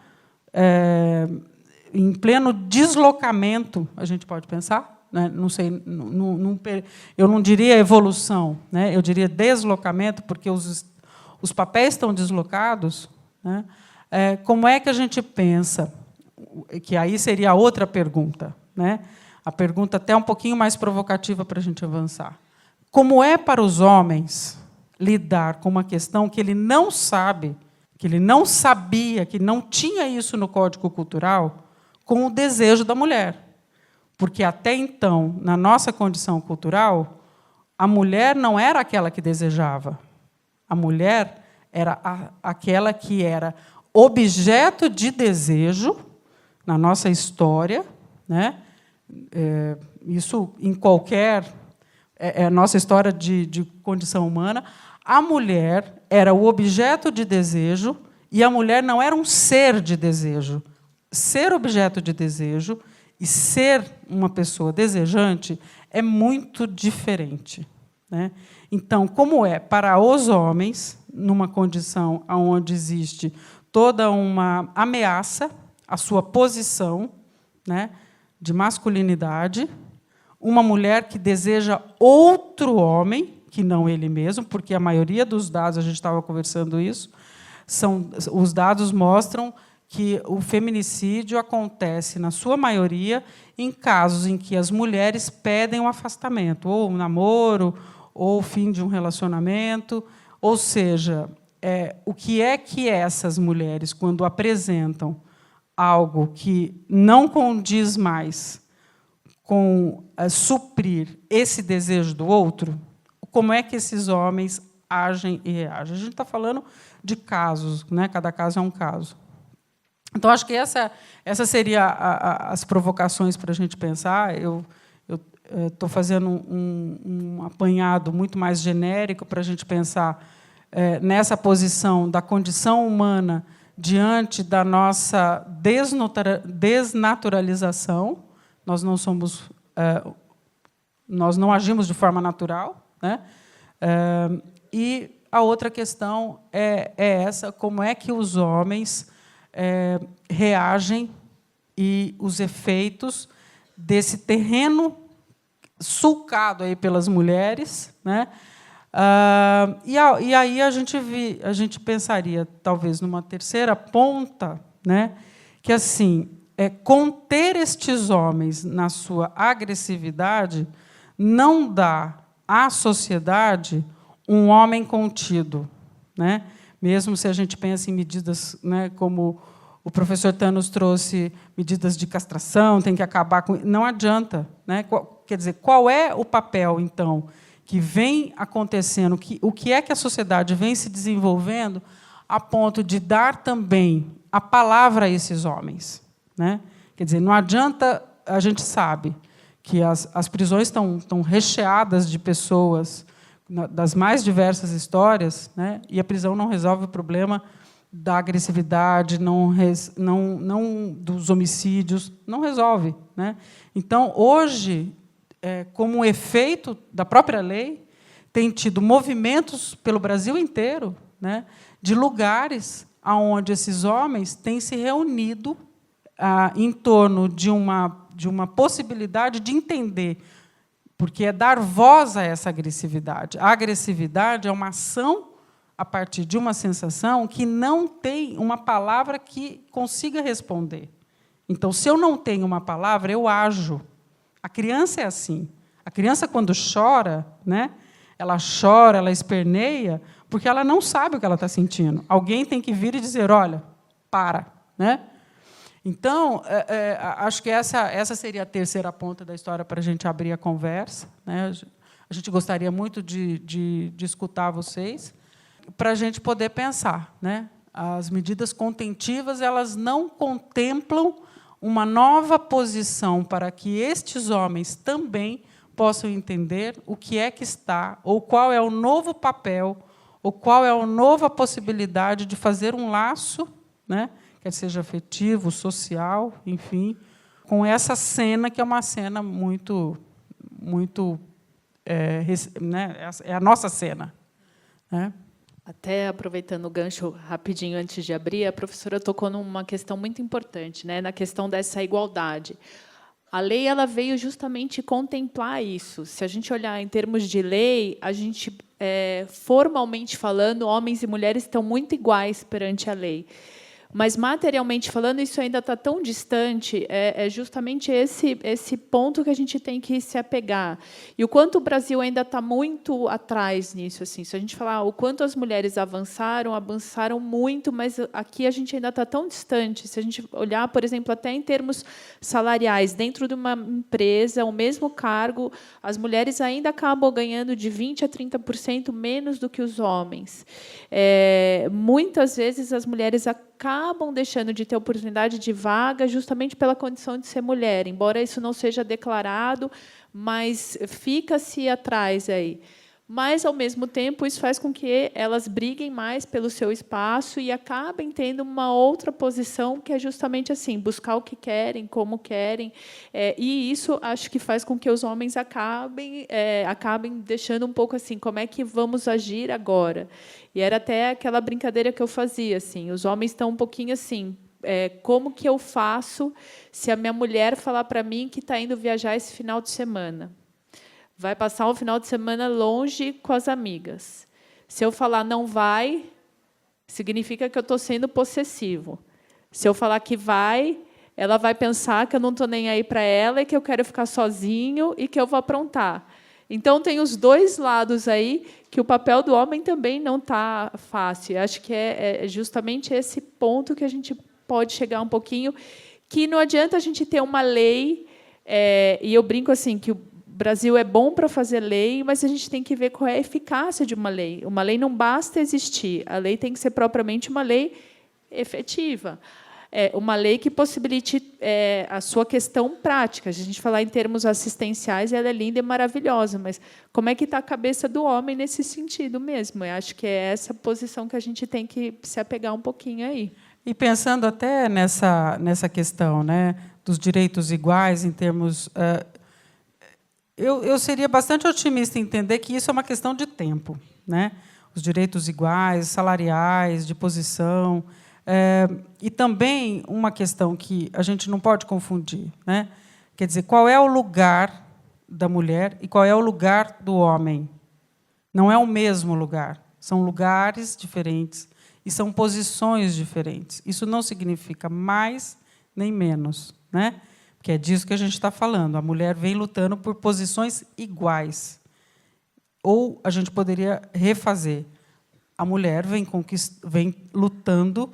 Speaker 4: deslocamento, a gente pode pensar, né? Não sei, eu não diria evolução, né? Eu diria deslocamento, porque os papéis estão deslocados, né? Como é que a gente pensa? Que aí seria a outra pergunta, né? A pergunta até um pouquinho mais provocativa para a gente avançar. Como é para os homens lidar com uma questão que ele não sabe, que ele não sabia, que não tinha isso no Código Cultural, com o desejo da mulher? Porque, até então, na nossa condição cultural, a mulher não era aquela que desejava. A mulher era aquela que era objeto de desejo na nossa história, né? Isso em qualquer nossa história de condição humana. A mulher era o objeto de desejo e a mulher não era um ser de desejo. Ser objeto de desejo e ser uma pessoa desejante é muito diferente, né? Então, como é para os homens, numa condição onde existe toda uma ameaça à sua posição, né, de masculinidade, uma mulher que deseja outro homem, que não ele mesmo, porque a maioria dos dados, a gente estava conversando isso, os dados mostram que o feminicídio acontece, na sua maioria, em casos em que as mulheres pedem um afastamento, ou um namoro, ou o fim de um relacionamento. Ou seja, o que é que essas mulheres, quando apresentam algo que não condiz mais com suprir esse desejo do outro, como é que esses homens agem e reagem? A gente está falando de casos, né? Cada caso é um caso. Então, acho que essa seria as provocações para a gente pensar. Eu estou fazendo um apanhado muito mais genérico para a gente pensar nessa posição da condição humana diante da nossa desnaturalização. Nós não somos, nós não agimos de forma natural, né? E a outra questão é essa: como é que os homens reagem e os efeitos desse terreno sulcado aí pelas mulheres, né? E aí a gente pensaria, talvez, numa terceira ponta, né? Que, assim, conter estes homens na sua agressividade não dá à sociedade um homem contido, né? Mesmo se a gente pensa em medidas, né, como o professor Thanos trouxe, medidas de castração, tem que acabar com... Não adianta, né? Quer dizer, qual é o papel, então, que vem acontecendo, o que é que a sociedade vem se desenvolvendo a ponto de dar também a palavra a esses homens, né? Quer dizer, não adianta, a gente sabe que as prisões estão recheadas de pessoas das mais diversas histórias, né? E a prisão não resolve o problema da agressividade, não dos homicídios, não resolve, né? Então, hoje, como efeito da própria lei, tem tido movimentos pelo Brasil inteiro, né, de lugares onde esses homens têm se reunido em torno de uma possibilidade de entender, porque é dar voz a essa agressividade. A agressividade é uma ação a partir de uma sensação que não tem uma palavra que consiga responder. Então, se eu não tenho uma palavra, eu ajo. A criança é assim. A criança, quando chora, né, ela chora, ela esperneia, porque ela não sabe o que ela está sentindo. Alguém tem que vir e dizer, olha, para, né? Então, acho que essa seria a terceira ponta da história para a gente abrir a conversa, né? A gente gostaria muito de escutar vocês, para a gente poder pensar, né? As medidas contentivas, elas não contemplam uma nova posição para que estes homens também possam entender o que é que está, ou qual é o novo papel, ou qual é a nova possibilidade de fazer um laço, né? Quer seja afetivo, social, enfim, com essa cena, que é uma cena muito, né? É a nossa cena, né?
Speaker 3: Até aproveitando o gancho rapidinho antes de abrir, a professora tocou numa questão muito importante, né, na questão dessa igualdade. A lei ela veio justamente contemplar isso. Se a gente olhar em termos de lei, a gente, formalmente falando, homens e mulheres estão muito iguais perante a lei. Mas, materialmente falando, isso ainda está tão distante, é justamente esse ponto que a gente tem que se apegar. E o quanto o Brasil ainda está muito atrás nisso. Assim. Se a gente falar o quanto as mulheres avançaram muito, mas aqui a gente ainda está tão distante. Se a gente olhar, por exemplo, até em termos salariais, dentro de uma empresa, o mesmo cargo, as mulheres ainda acabam ganhando de 20% a 30% menos do que os homens. Muitas vezes, as mulheres acabam deixando de ter oportunidade de vaga justamente pela condição de ser mulher, embora isso não seja declarado, mas fica-se atrás aí. Mas, ao mesmo tempo, isso faz com que elas briguem mais pelo seu espaço e acabem tendo uma outra posição, que é justamente assim, buscar o que querem, como querem. E isso, acho que faz com que os homens acabem deixando um pouco assim, como é que vamos agir agora? E era até aquela brincadeira que eu fazia. Assim, os homens estão um pouquinho assim, como que eu faço se a minha mulher falar para mim que está indo viajar esse final de semana? Vai passar um final de semana longe com as amigas. Se eu falar não vai, significa que eu estou sendo possessivo. Se eu falar que vai, ela vai pensar que eu não estou nem aí para ela e que eu quero ficar sozinho e que eu vou aprontar. Então, tem os dois lados aí, que o papel do homem também não está fácil. Acho que é justamente esse ponto que a gente pode chegar um pouquinho, que não adianta a gente ter uma lei E eu brinco assim que o Brasil é bom para fazer lei, mas a gente tem que ver qual é a eficácia de uma lei. Uma lei não basta existir, a lei tem que ser propriamente uma lei efetiva. Uma lei que possibilite a sua questão prática. Se a gente falar em termos assistenciais, ela é linda e maravilhosa, mas como é que está a cabeça do homem nesse sentido mesmo? Eu acho que é essa posição que a gente tem que se apegar um pouquinho aí.
Speaker 4: E pensando até nessa questão, né, dos direitos iguais, em termos... eu seria bastante otimista em entender que isso é uma questão de tempo, né? Os direitos iguais, salariais, de posição... e também uma questão que a gente não pode confundir, né? Quer dizer, qual é o lugar da mulher e qual é o lugar do homem? Não é o mesmo lugar, são lugares diferentes e são posições diferentes. Isso não significa mais nem menos, né? Porque é disso que a gente está falando. A mulher vem lutando por posições iguais. Ou a gente poderia refazer. A mulher vem lutando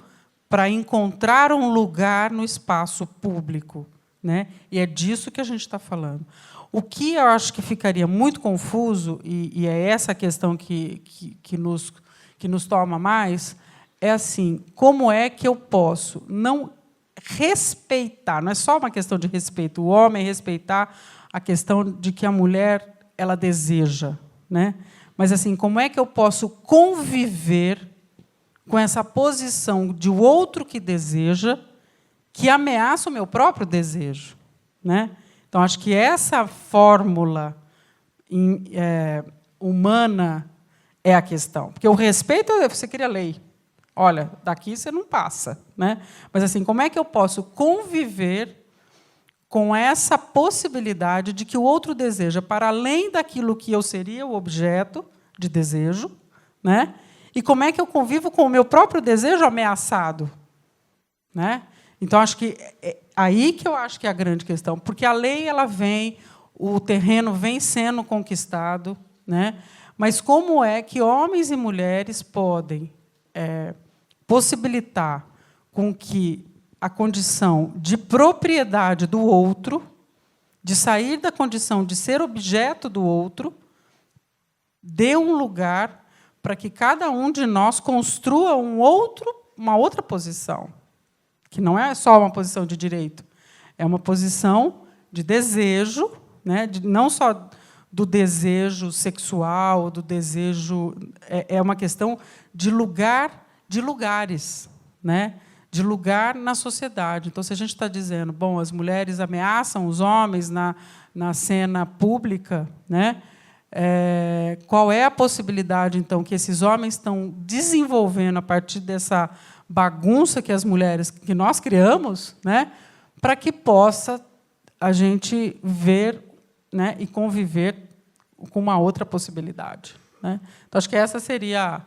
Speaker 4: para encontrar um lugar no espaço público, né? E é disso que a gente está falando. O que eu acho que ficaria muito confuso, e é essa questão que nos toma mais, é assim, como é que eu posso não respeitar, não é só uma questão de respeito, o homem respeitar a questão de que a mulher ela deseja, né? Mas assim, como é que eu posso conviver com essa posição de o outro que deseja, que ameaça o meu próprio desejo, né? Então, acho que essa fórmula humana é a questão. Porque o respeito, você cria lei. Olha, daqui você não passa, né? Mas, assim, como é que eu posso conviver com essa possibilidade de que o outro deseja, para além daquilo que eu seria o objeto de desejo, né? E como é que eu convivo com o meu próprio desejo ameaçado, né? Então, acho que é aí que eu acho que é a grande questão, porque a lei ela vem, o terreno vem sendo conquistado, né? Mas como é que homens e mulheres podem possibilitar com que a condição de propriedade do outro, de sair da condição de ser objeto do outro, dê um lugar para que cada um de nós construa uma outra posição, que não é só uma posição de direito, é uma posição de desejo, né? Não só do desejo sexual, do desejo... É uma questão de lugares, né? De lugar na sociedade. Então, se a gente está dizendo, bom, as mulheres ameaçam os homens na cena pública, né? Qual é a possibilidade, então, que esses homens estão desenvolvendo a partir dessa bagunça que nós criamos, né, para que possa a gente ver, né, e conviver com uma outra possibilidade, né? Então, acho que essa seria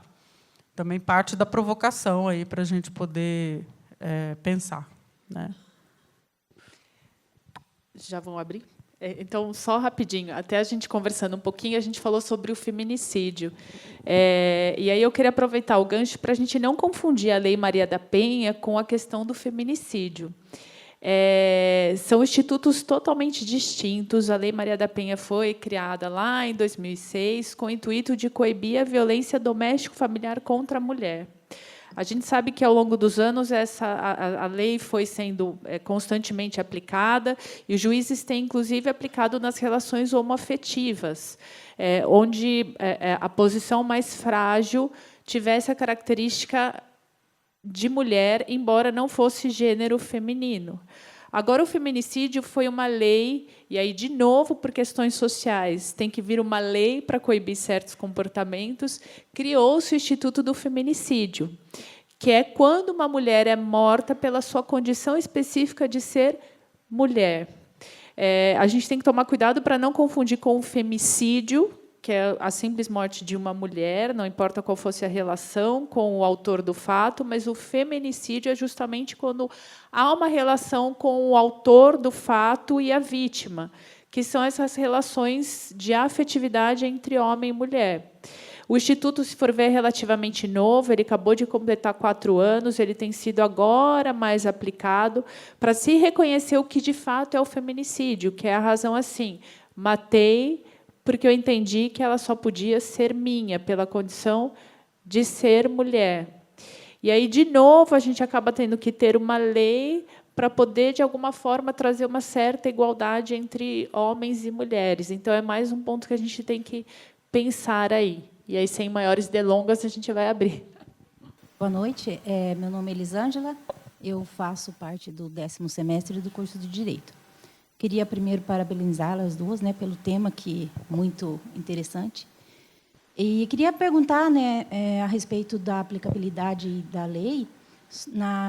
Speaker 4: também parte da provocação aí para a gente poder pensar, né?
Speaker 3: Já vão abrir? Então, só rapidinho, até a gente conversando um pouquinho, a gente falou sobre o feminicídio. E aí eu queria aproveitar o gancho para a gente não confundir a Lei Maria da Penha com a questão do feminicídio. São institutos totalmente distintos. A Lei Maria da Penha foi criada lá em 2006 com o intuito de coibir a violência doméstico-familiar contra a mulher. A gente sabe que, ao longo dos anos, a lei foi sendo constantemente aplicada e os juízes têm, inclusive, aplicado nas relações homoafetivas, onde a posição mais frágil tivesse a característica de mulher, embora não fosse gênero feminino. Agora, o feminicídio foi uma lei, e aí, de novo, por questões sociais, tem que vir uma lei para coibir certos comportamentos, criou-se o Instituto do Feminicídio, que é quando uma mulher é morta pela sua condição específica de ser mulher. A gente tem que tomar cuidado para não confundir com o femicídio, que é a simples morte de uma mulher, não importa qual fosse a relação com o autor do fato, mas o feminicídio é justamente quando há uma relação com o autor do fato e a vítima, que são essas relações de afetividade entre homem e mulher. O Instituto, se for ver, é relativamente novo, ele acabou de completar 4 anos, ele tem sido agora mais aplicado para se reconhecer o que, de fato, é o feminicídio, que é a razão assim, matei porque eu entendi que ela só podia ser minha, pela condição de ser mulher. E aí, de novo, a gente acaba tendo que ter uma lei para poder, de alguma forma, trazer uma certa igualdade entre homens e mulheres. Então, é mais um ponto que a gente tem que pensar aí. E aí, sem maiores delongas, a gente vai abrir.
Speaker 5: Boa noite. Meu nome é Elisângela. Eu faço parte do 10º semestre do curso de Direito. Queria primeiro parabenizá-las duas, né, pelo tema que é muito interessante. E queria perguntar, né, a respeito da aplicabilidade da lei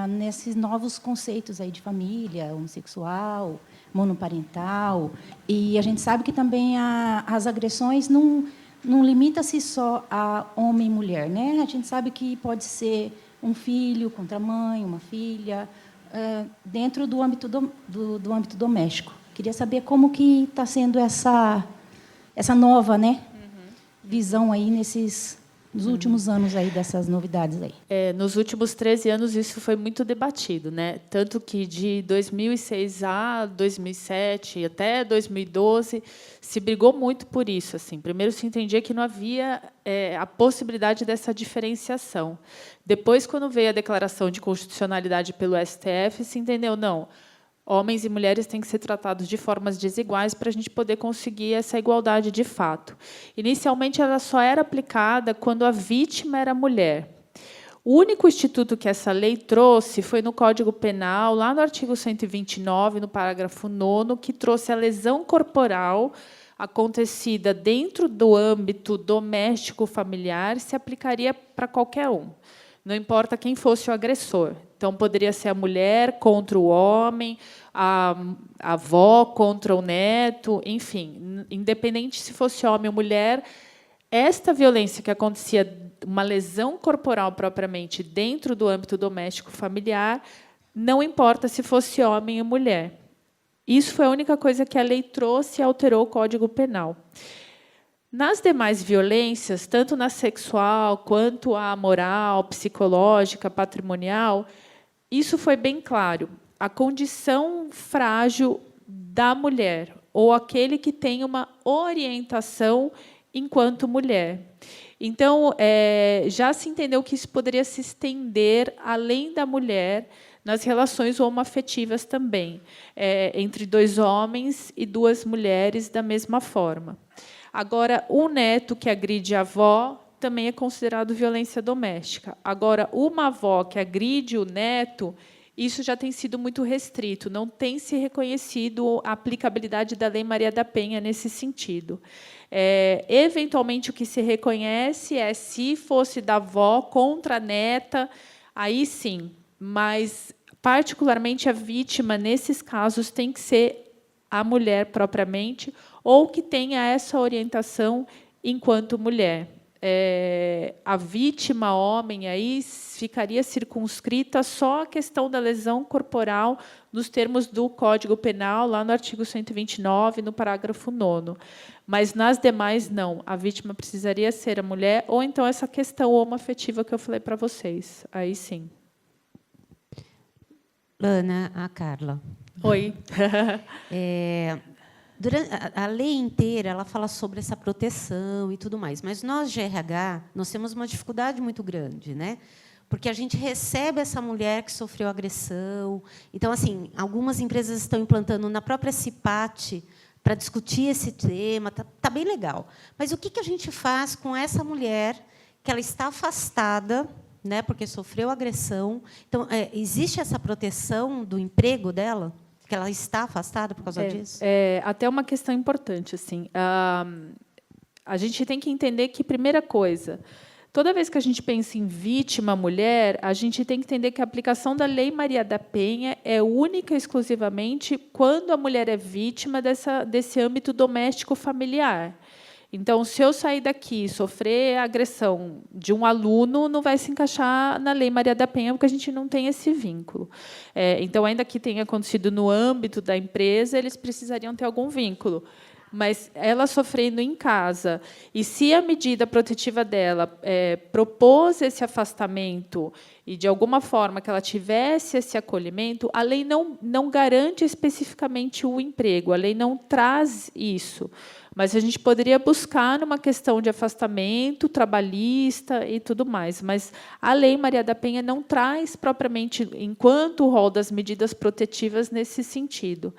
Speaker 5: nesses novos conceitos aí de família, homossexual, monoparental. E a gente sabe que também as agressões não limita-se só a homem e mulher, né? A gente sabe que pode ser um filho contra a mãe, uma filha, dentro do âmbito do âmbito doméstico. Queria saber como que está sendo essa nova, né, visão aí nos últimos anos aí dessas novidades aí.
Speaker 3: Nos últimos 13 anos isso foi muito debatido, né? Tanto que de 2006 a 2007 até 2012 se brigou muito por isso. Assim, primeiro se entendia que não havia a possibilidade dessa diferenciação. Depois, quando veio a declaração de constitucionalidade pelo STF, se entendeu não. Homens e mulheres têm que ser tratados de formas desiguais para a gente poder conseguir essa igualdade de fato. Inicialmente, ela só era aplicada quando a vítima era mulher. O único instituto que essa lei trouxe foi no Código Penal, lá no artigo 129, no parágrafo 9º, que trouxe a lesão corporal acontecida dentro do âmbito doméstico familiar, se aplicaria para qualquer um. Não importa quem fosse o agressor. Então, poderia ser a mulher contra o homem, a avó contra o neto, enfim, independente se fosse homem ou mulher, esta violência que acontecia, uma lesão corporal propriamente dentro do âmbito doméstico familiar, não importa se fosse homem ou mulher. Isso foi a única coisa que a lei trouxe e alterou o Código Penal. Nas demais violências, tanto na sexual, quanto a moral, psicológica, patrimonial, isso foi bem claro. A condição frágil da mulher, ou aquele que tem uma orientação enquanto mulher. Então, já se entendeu que isso poderia se estender além da mulher nas relações homoafetivas também, entre 2 homens e 2 mulheres da mesma forma. Agora, o neto que agride a avó também é considerado violência doméstica. Agora, uma avó que agride o neto, isso já tem sido muito restrito, não tem se reconhecido a aplicabilidade da Lei Maria da Penha nesse sentido. Eventualmente, o que se reconhece é se fosse da avó contra a neta, aí sim, mas, particularmente, a vítima, nesses casos, tem que ser a mulher propriamente, ou que tenha essa orientação enquanto mulher. A vítima, homem, aí ficaria circunscrita só a questão da lesão corporal nos termos do Código Penal, lá no artigo 129, no parágrafo 9º. Mas, nas demais, não. A vítima precisaria ser a mulher, ou então essa questão homoafetiva que eu falei para vocês. Aí, sim.
Speaker 6: Ana, a Carla.
Speaker 3: Oi.
Speaker 6: Durante a lei inteira ela fala sobre essa proteção e tudo mais, mas nós de RH nós temos uma dificuldade muito grande, né? Porque a gente recebe essa mulher que sofreu agressão. Então, assim, algumas empresas estão implantando na própria CIPAT para discutir esse tema, tá bem legal. Mas o que a gente faz com essa mulher que ela está afastada, né? Porque sofreu agressão. Então, existe essa proteção do emprego dela? Que ela está afastada por causa disso?
Speaker 3: Até uma questão importante. Assim, a gente tem que entender que, primeira coisa, toda vez que a gente pensa em vítima mulher, a gente tem que entender que a aplicação da Lei Maria da Penha é única e exclusivamente quando a mulher é vítima desse âmbito doméstico familiar. Então, se eu sair daqui e sofrer a agressão de um aluno, não vai se encaixar na Lei Maria da Penha, porque a gente não tem esse vínculo. Então, ainda que tenha acontecido no âmbito da empresa, eles precisariam ter algum vínculo. Mas ela sofrendo em casa, e se a medida protetiva dela propôs esse afastamento e, de alguma forma, que ela tivesse esse acolhimento, a lei não garante especificamente o emprego, a lei não traz isso. Mas a gente poderia buscar numa questão de afastamento trabalhista e tudo mais. Mas a Lei Maria da Penha não traz propriamente, enquanto o rol das medidas protetivas, nesse sentido.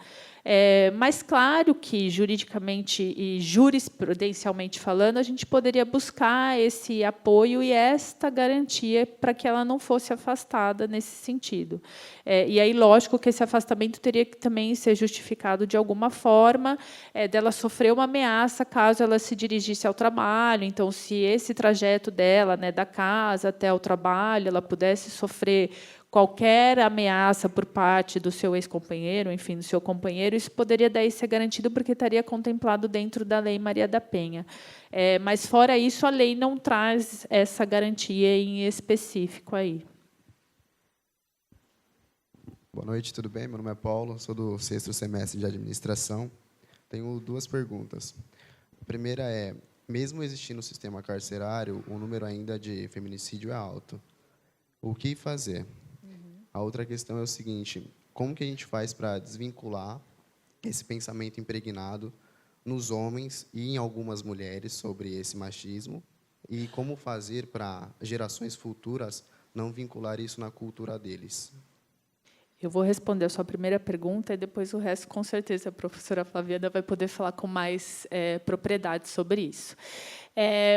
Speaker 3: Mas, claro que, juridicamente e jurisprudencialmente falando, a gente poderia buscar esse apoio e esta garantia para que ela não fosse afastada nesse sentido. E aí, lógico que esse afastamento teria que também ser justificado de alguma forma, dela sofrer uma ameaça caso ela se dirigisse ao trabalho. Então, se esse trajeto dela, né, da casa até o trabalho, ela pudesse sofrer qualquer ameaça por parte do seu ex-companheiro, enfim, do seu companheiro, isso poderia daí ser garantido porque estaria contemplado dentro da Lei Maria da Penha. Mas, fora isso, a lei não traz essa garantia em específico aí.
Speaker 7: Boa noite, tudo bem? Meu nome é Paulo, sou do 6º semestre de Administração. Tenho 2 perguntas. A primeira é, mesmo existindo o sistema carcerário, o número ainda de feminicídio é alto. O que fazer? A outra questão é o seguinte, como que a gente faz para desvincular esse pensamento impregnado nos homens e em algumas mulheres sobre esse machismo e como fazer para gerações futuras não vincular isso na cultura deles?
Speaker 3: Eu vou responder a sua primeira pergunta e depois o resto, com certeza, a professora Flaviana vai poder falar com mais propriedade sobre isso.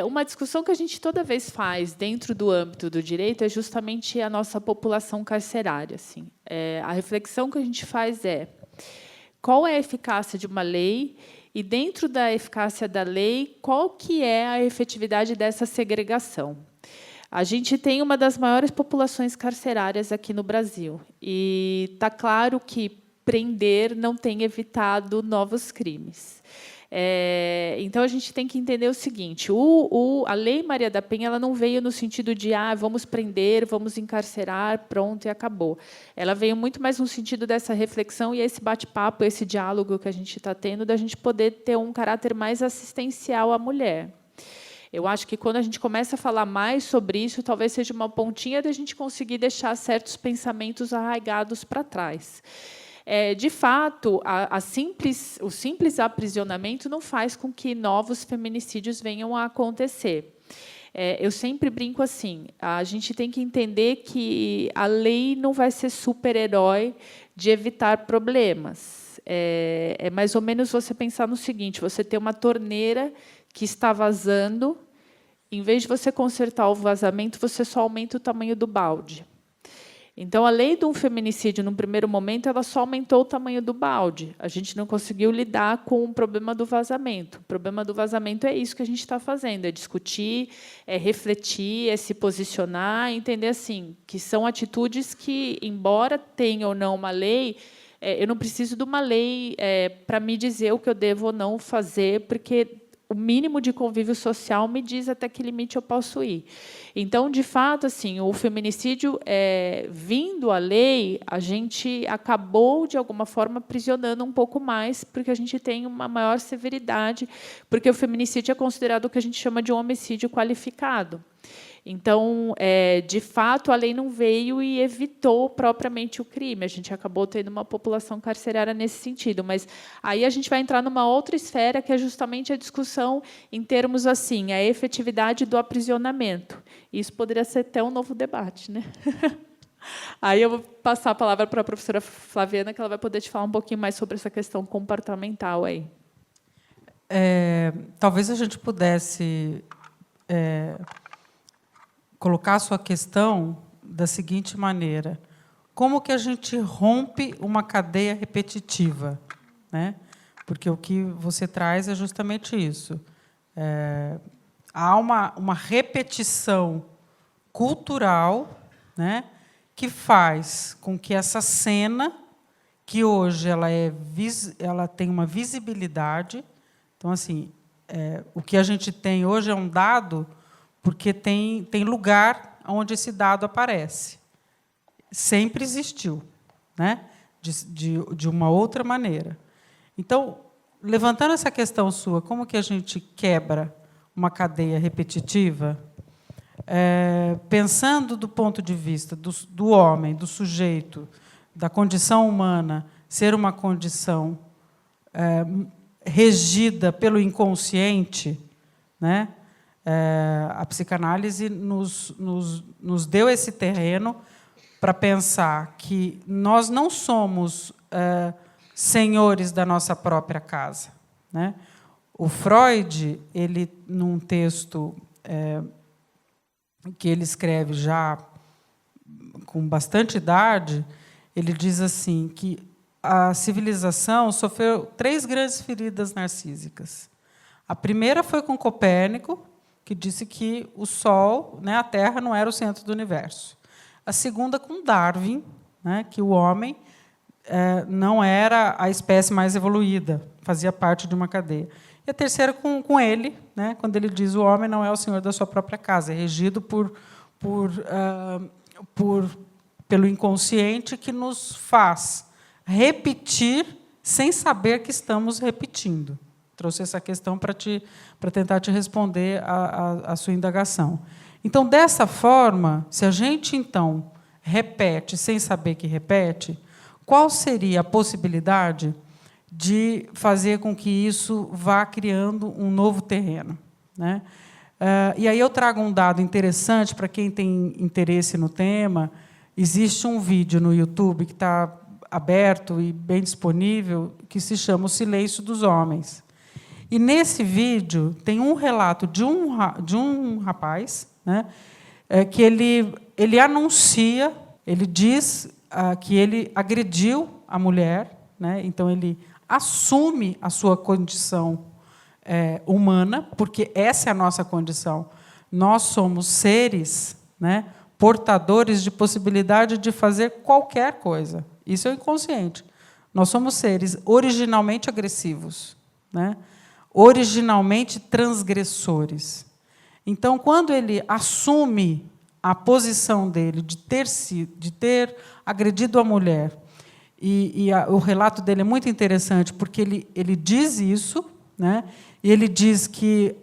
Speaker 3: Uma discussão que a gente toda vez faz dentro do âmbito do direito é justamente a nossa população carcerária. Assim. A reflexão que a gente faz é qual é a eficácia de uma lei e, dentro da eficácia da lei, qual que é a efetividade dessa segregação. A gente tem uma das maiores populações carcerárias aqui no Brasil. E está claro que prender não tem evitado novos crimes. Então, a gente tem que entender o seguinte, a Lei Maria da Penha ela não veio no sentido de vamos prender, vamos encarcerar, pronto, e acabou. Ela veio muito mais no sentido dessa reflexão e esse bate-papo, esse diálogo que a gente está tendo, da gente poder ter um caráter mais assistencial à mulher. Eu acho que, quando a gente começa a falar mais sobre isso, talvez seja uma pontinha da gente conseguir deixar certos pensamentos arraigados para trás. De fato, o simples aprisionamento não faz com que novos feminicídios venham a acontecer. Eu sempre brinco assim, a gente tem que entender que a lei não vai ser super-herói de evitar problemas. É mais ou menos você pensar no seguinte, você tem uma torneira que está vazando, em vez de você consertar o vazamento, você só aumenta o tamanho do balde. Então, a lei de um feminicídio, num primeiro momento, ela só aumentou o tamanho do balde. A gente não conseguiu lidar com o problema do vazamento. O problema do vazamento é isso que a gente está fazendo, é discutir, é refletir, é se posicionar, entender assim, que são atitudes que, embora tenha ou não uma lei, eu não preciso de uma lei para me dizer o que eu devo ou não fazer, porque o mínimo de convívio social me diz até que limite eu posso ir. Então, de fato, assim, o feminicídio, vindo à lei, a gente acabou, de alguma forma, aprisionando um pouco mais, porque a gente tem uma maior severidade, porque o feminicídio é considerado o que a gente chama de um homicídio qualificado. Então, de fato, a lei não veio e evitou propriamente o crime. A gente acabou tendo uma população carcerária nesse sentido. Mas aí a gente vai entrar numa outra esfera, que é justamente a discussão em termos assim, a efetividade do aprisionamento. Isso poderia ser até um novo debate, né? Aí eu vou passar a palavra para a professora Flaviana, que ela vai poder te falar um pouquinho mais sobre essa questão comportamental aí.
Speaker 8: Talvez a gente pudesse colocar a sua questão da seguinte maneira: como que a gente rompe uma cadeia repetitiva, né? Porque o que você traz é justamente isso. Há uma repetição cultural, né, que faz com que essa cena, que hoje ela tem uma visibilidade. Então, assim, o que a gente tem hoje é um dado porque tem lugar onde esse dado aparece. Sempre existiu, né? De uma outra maneira. Então, levantando essa questão sua, como que a gente quebra uma cadeia repetitiva, pensando do ponto de vista do homem, do sujeito, da condição humana, ser uma condição regida pelo inconsciente, né? A psicanálise nos deu esse terreno para pensar que nós não somos senhores da nossa própria casa, né? O Freud, ele, num texto que ele escreve já com bastante idade, ele diz assim que a civilização sofreu 3 grandes feridas narcísicas. A primeira foi com Copérnico, que disse que o Sol, né, a Terra, não era o centro do universo. A segunda com Darwin, né, que o homem não era a espécie mais evoluída, fazia parte de uma cadeia. E a terceira com ele, né, quando ele diz que o homem não é o senhor da sua própria casa, é regido pelo inconsciente, que nos faz repetir sem saber que estamos repetindo. Trouxe essa questão para tentar te responder a sua indagação. Então, dessa forma, se a gente, então, repete sem saber que repete, qual seria a possibilidade de fazer com que isso vá criando um novo terreno, né? E aí eu trago um dado interessante para quem tem interesse no tema. Existe um vídeo no YouTube que está aberto e bem disponível, que se chama O Silêncio dos Homens. E, nesse vídeo, tem um relato de um rapaz, né, que ele anuncia, ele diz que ele agrediu a mulher, né, então ele assume a sua condição humana, porque essa é a nossa condição. Nós somos seres, né, portadores de possibilidade de fazer qualquer coisa. Isso é o inconsciente. Nós somos seres originalmente agressivos, né, originalmente transgressores. Então, quando ele assume a posição dele de ter agredido a mulher, o relato dele é muito interessante, porque ele diz isso, né? E ele diz que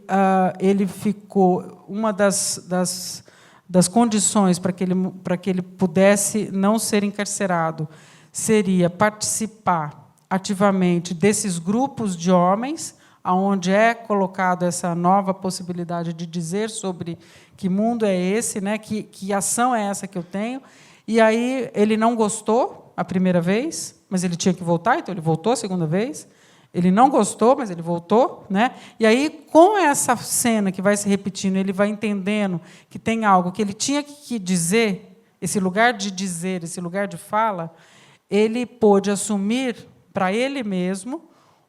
Speaker 8: ele ficou... Uma das condições para que ele pudesse não ser encarcerado seria participar ativamente desses grupos de homens, onde é colocado essa nova possibilidade de dizer sobre que mundo é esse, né? Que ação é essa que eu tenho. E aí ele não gostou a primeira vez, mas ele tinha que voltar, então ele voltou a segunda vez. Ele não gostou, mas ele voltou, né? E aí, com essa cena que vai se repetindo, ele vai entendendo que tem algo que ele tinha que dizer, esse lugar de dizer, esse lugar de fala, ele pôde assumir para ele mesmo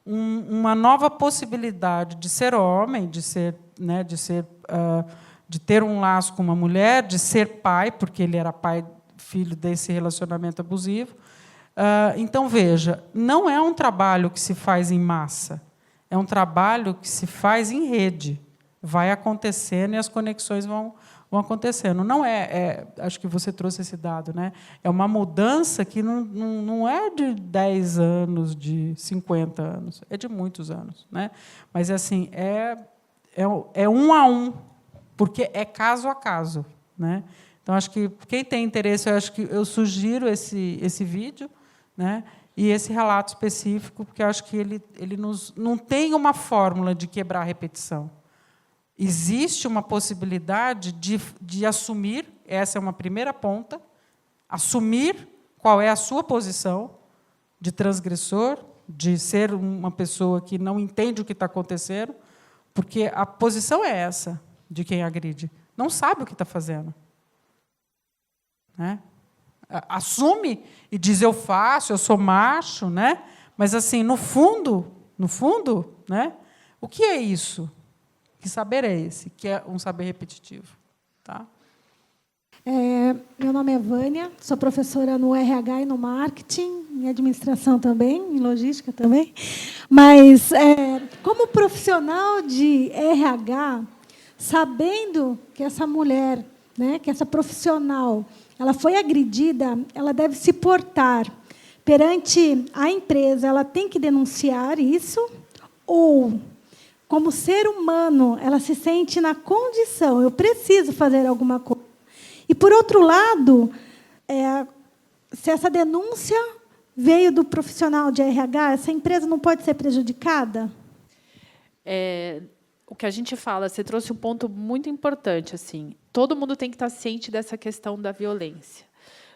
Speaker 8: uma nova possibilidade de ser homem, de ter um laço com uma mulher, de ser pai, porque ele era pai, filho desse relacionamento abusivo. Então, veja, não é um trabalho que se faz em massa, é um trabalho que se faz em rede. Vai acontecendo e as conexões vão acontecendo. Não acho que você trouxe esse dado, né? É uma mudança que não é de 10 anos, de 50 anos, é de muitos anos, né? Mas, assim, é um a um, porque é caso a caso, né? Então, acho que quem tem interesse, eu sugiro esse vídeo, né, e esse relato específico, porque eu acho que ele não tem uma fórmula de quebrar a repetição. Existe uma possibilidade de assumir, essa é uma primeira ponta, assumir qual é a sua posição de transgressor, de ser uma pessoa que não entende o que está acontecendo, porque a posição é essa de quem agride. Não sabe o que está fazendo. Né? Assume e diz, eu faço, eu sou macho, né? Mas, assim, no fundo, né? O que é isso? Que saber é esse? Que é um saber repetitivo. Tá?
Speaker 9: Meu nome é Vânia, sou professora no RH e no marketing, em administração também, em logística também. Mas, como profissional de RH, sabendo que essa mulher, né, que essa profissional, ela foi agredida, ela deve se portar perante a empresa, ela tem que denunciar isso, ou, como ser humano, ela se sente na condição, eu preciso fazer alguma coisa. E, por outro lado, se essa denúncia veio do profissional de RH, essa empresa não pode ser prejudicada?
Speaker 3: O que a gente fala, você trouxe um ponto muito importante. Assim, todo mundo tem que estar ciente dessa questão da violência.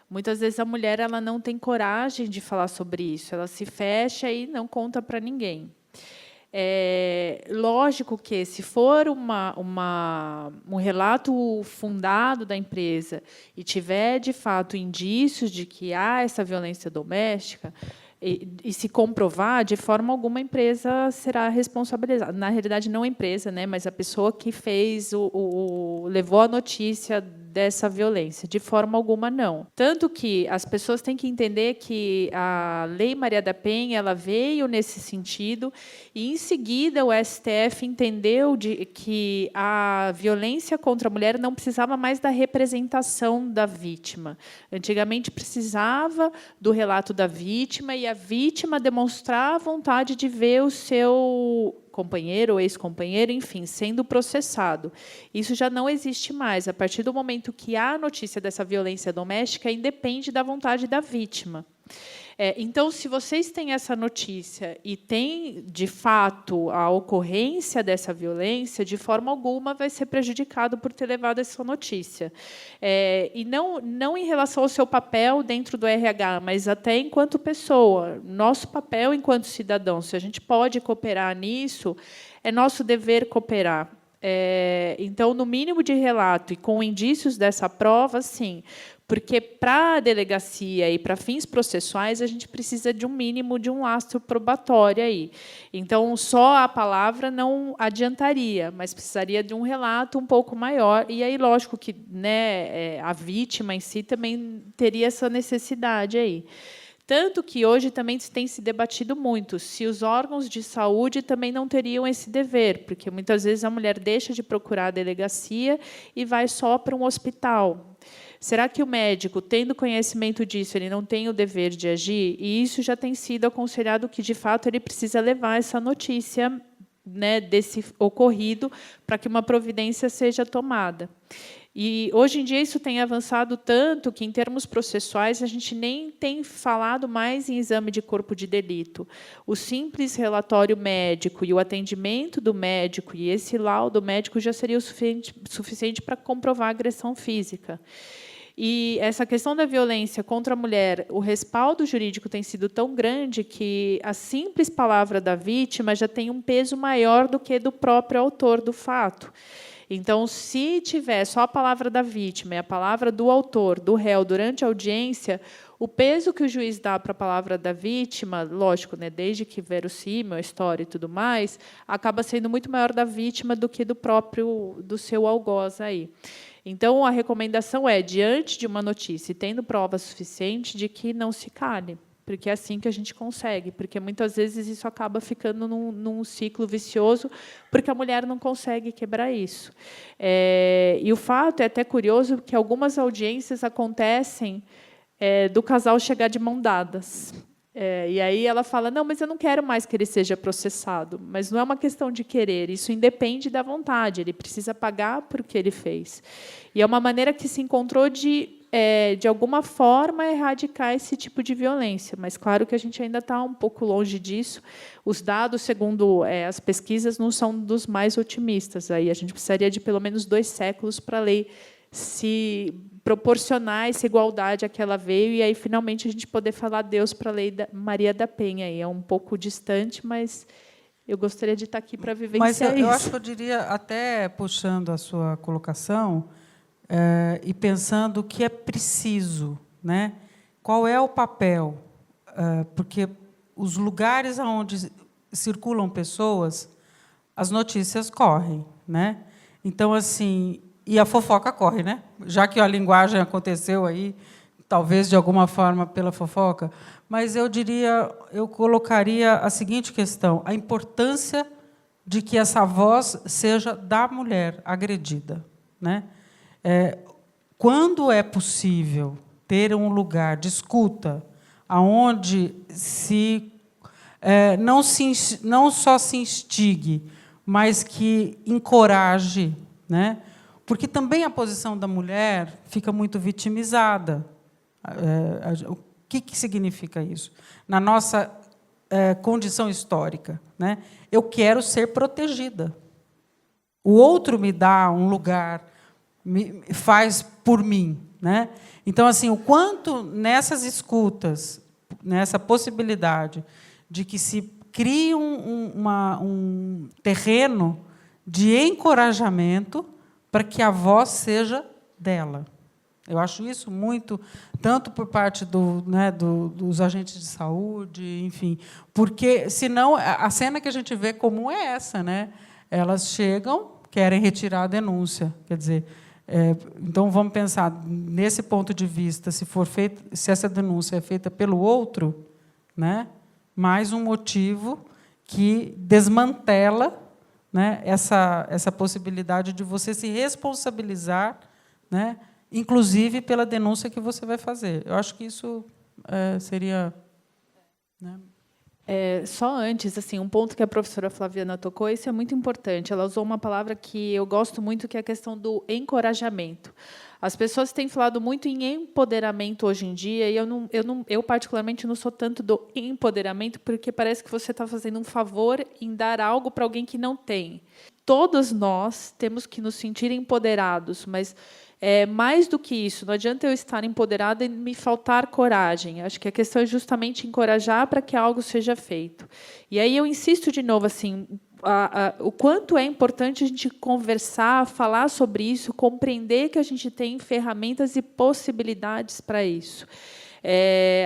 Speaker 3: Muitas vezes a mulher ela não tem coragem de falar sobre isso, ela se fecha e não conta para ninguém. Lógico que, se for um relato fundado da empresa e tiver, de fato, indícios de que há essa violência doméstica, e se comprovar, de forma alguma a empresa será responsabilizada. Na realidade, não a empresa, né, mas a pessoa que fez levou a notícia dessa violência. De forma alguma, não. Tanto que as pessoas têm que entender que a Lei Maria da Penha ela veio nesse sentido, e, em seguida, o STF entendeu que a violência contra a mulher não precisava mais da representação da vítima. Antigamente, precisava do relato da vítima, e a vítima demonstrar a vontade de ver o seu companheiro ou ex-companheiro, enfim, sendo processado. Isso já não existe mais. A partir do momento que há a notícia dessa violência doméstica, independe da vontade da vítima. Então, se vocês têm essa notícia e tem, de fato, a ocorrência dessa violência, de forma alguma vai ser prejudicado por ter levado essa notícia. E não em relação ao seu papel dentro do RH, mas até enquanto pessoa. Nosso papel enquanto cidadão, se a gente pode cooperar nisso, é nosso dever cooperar. Então, no mínimo de relato e com indícios dessa prova, sim, porque, para a delegacia e para fins processuais, a gente precisa de um mínimo de um lastro probatório aí. Então, só a palavra não adiantaria, mas precisaria de um relato um pouco maior. E aí, lógico que, né, a vítima em si também teria essa necessidade aí. Tanto que hoje também tem se debatido muito se os órgãos de saúde também não teriam esse dever, porque muitas vezes a mulher deixa de procurar a delegacia e vai só para um hospital. Será que o médico, tendo conhecimento disso, ele não tem o dever de agir? E isso já tem sido aconselhado que, de fato, ele precisa levar essa notícia, né, desse ocorrido para que uma providência seja tomada. E, hoje em dia, isso tem avançado tanto que, em termos processuais, a gente nem tem falado mais em exame de corpo de delito. O simples relatório médico e o atendimento do médico e esse laudo médico já seria o suficiente para comprovar a agressão física. E essa questão da violência contra a mulher, o respaldo jurídico tem sido tão grande que a simples palavra da vítima já tem um peso maior do que do próprio autor do fato. Então, se tiver só a palavra da vítima e a palavra do autor, do réu, durante a audiência, o peso que o juiz dá para a palavra da vítima, lógico, né, desde que verossímil, a história e tudo mais, acaba sendo muito maior da vítima do que do seu algoz aí. Então, a recomendação é, diante de uma notícia, tendo prova suficiente, de que não se cale, porque é assim que a gente consegue, porque muitas vezes isso acaba ficando num ciclo vicioso, porque a mulher não consegue quebrar isso. E o fato é até curioso que algumas audiências acontecem do casal chegar de mão dadas. E aí ela fala, não, mas eu não quero mais que ele seja processado. Mas não é uma questão de querer, isso independe da vontade, ele precisa pagar por o que ele fez. E é uma maneira que se encontrou de alguma forma, erradicar esse tipo de violência. Mas, claro que a gente ainda está um pouco longe disso. Os dados, segundo as pesquisas, não são dos mais otimistas. Aí a gente precisaria de pelo menos 2 séculos para a lei se proporcionar essa igualdade a que ela veio, e aí, finalmente, a gente poder falar adeus para a Lei da Maria da Penha. É um pouco distante, mas eu gostaria de estar aqui para vivenciar isso.
Speaker 8: Mas eu acho que eu diria, até puxando a sua colocação, e pensando o que é preciso, né? Qual é o papel? Porque os lugares onde circulam pessoas, as notícias correm, né? Então, assim, e a fofoca corre, né? Já que a linguagem aconteceu aí, talvez de alguma forma pela fofoca, mas eu colocaria a seguinte questão: a importância de que essa voz seja da mulher agredida, né? Quando é possível ter um lugar de escuta aonde se não só se instigue, mas que encoraje, né? Porque também a posição da mulher fica muito vitimizada. O que significa isso? Na nossa condição histórica, né? Eu quero ser protegida. O outro me dá um lugar, faz por mim, né? Então, assim, o quanto nessas escutas, nessa possibilidade de que se crie um terreno de encorajamento para que a voz seja dela. Eu acho isso muito, tanto por parte dos agentes de saúde, enfim, porque, senão, a cena que a gente vê comum é essa, né? Elas chegam, querem retirar a denúncia. Quer dizer, então, vamos pensar, nesse ponto de vista, se essa denúncia é feita pelo outro, né? Mais um motivo que desmantela, né, essa possibilidade de você se responsabilizar, né, inclusive pela denúncia que você vai fazer. Eu acho que isso seria... Né?
Speaker 3: Só antes, assim, um ponto que a professora Flaviana tocou, isso é muito importante. Ela usou uma palavra que eu gosto muito, que é a questão do encorajamento. As pessoas têm falado muito em empoderamento hoje em dia, e eu particularmente não sou tanto do empoderamento, porque parece que você está fazendo um favor em dar algo para alguém que não tem. Todos nós temos que nos sentir empoderados, mas mais do que isso, não adianta eu estar empoderada e me faltar coragem. Acho que a questão é justamente encorajar para que algo seja feito. E aí eu insisto de novo, assim, o quanto é importante a gente conversar, falar sobre isso, compreender que a gente tem ferramentas e possibilidades para isso.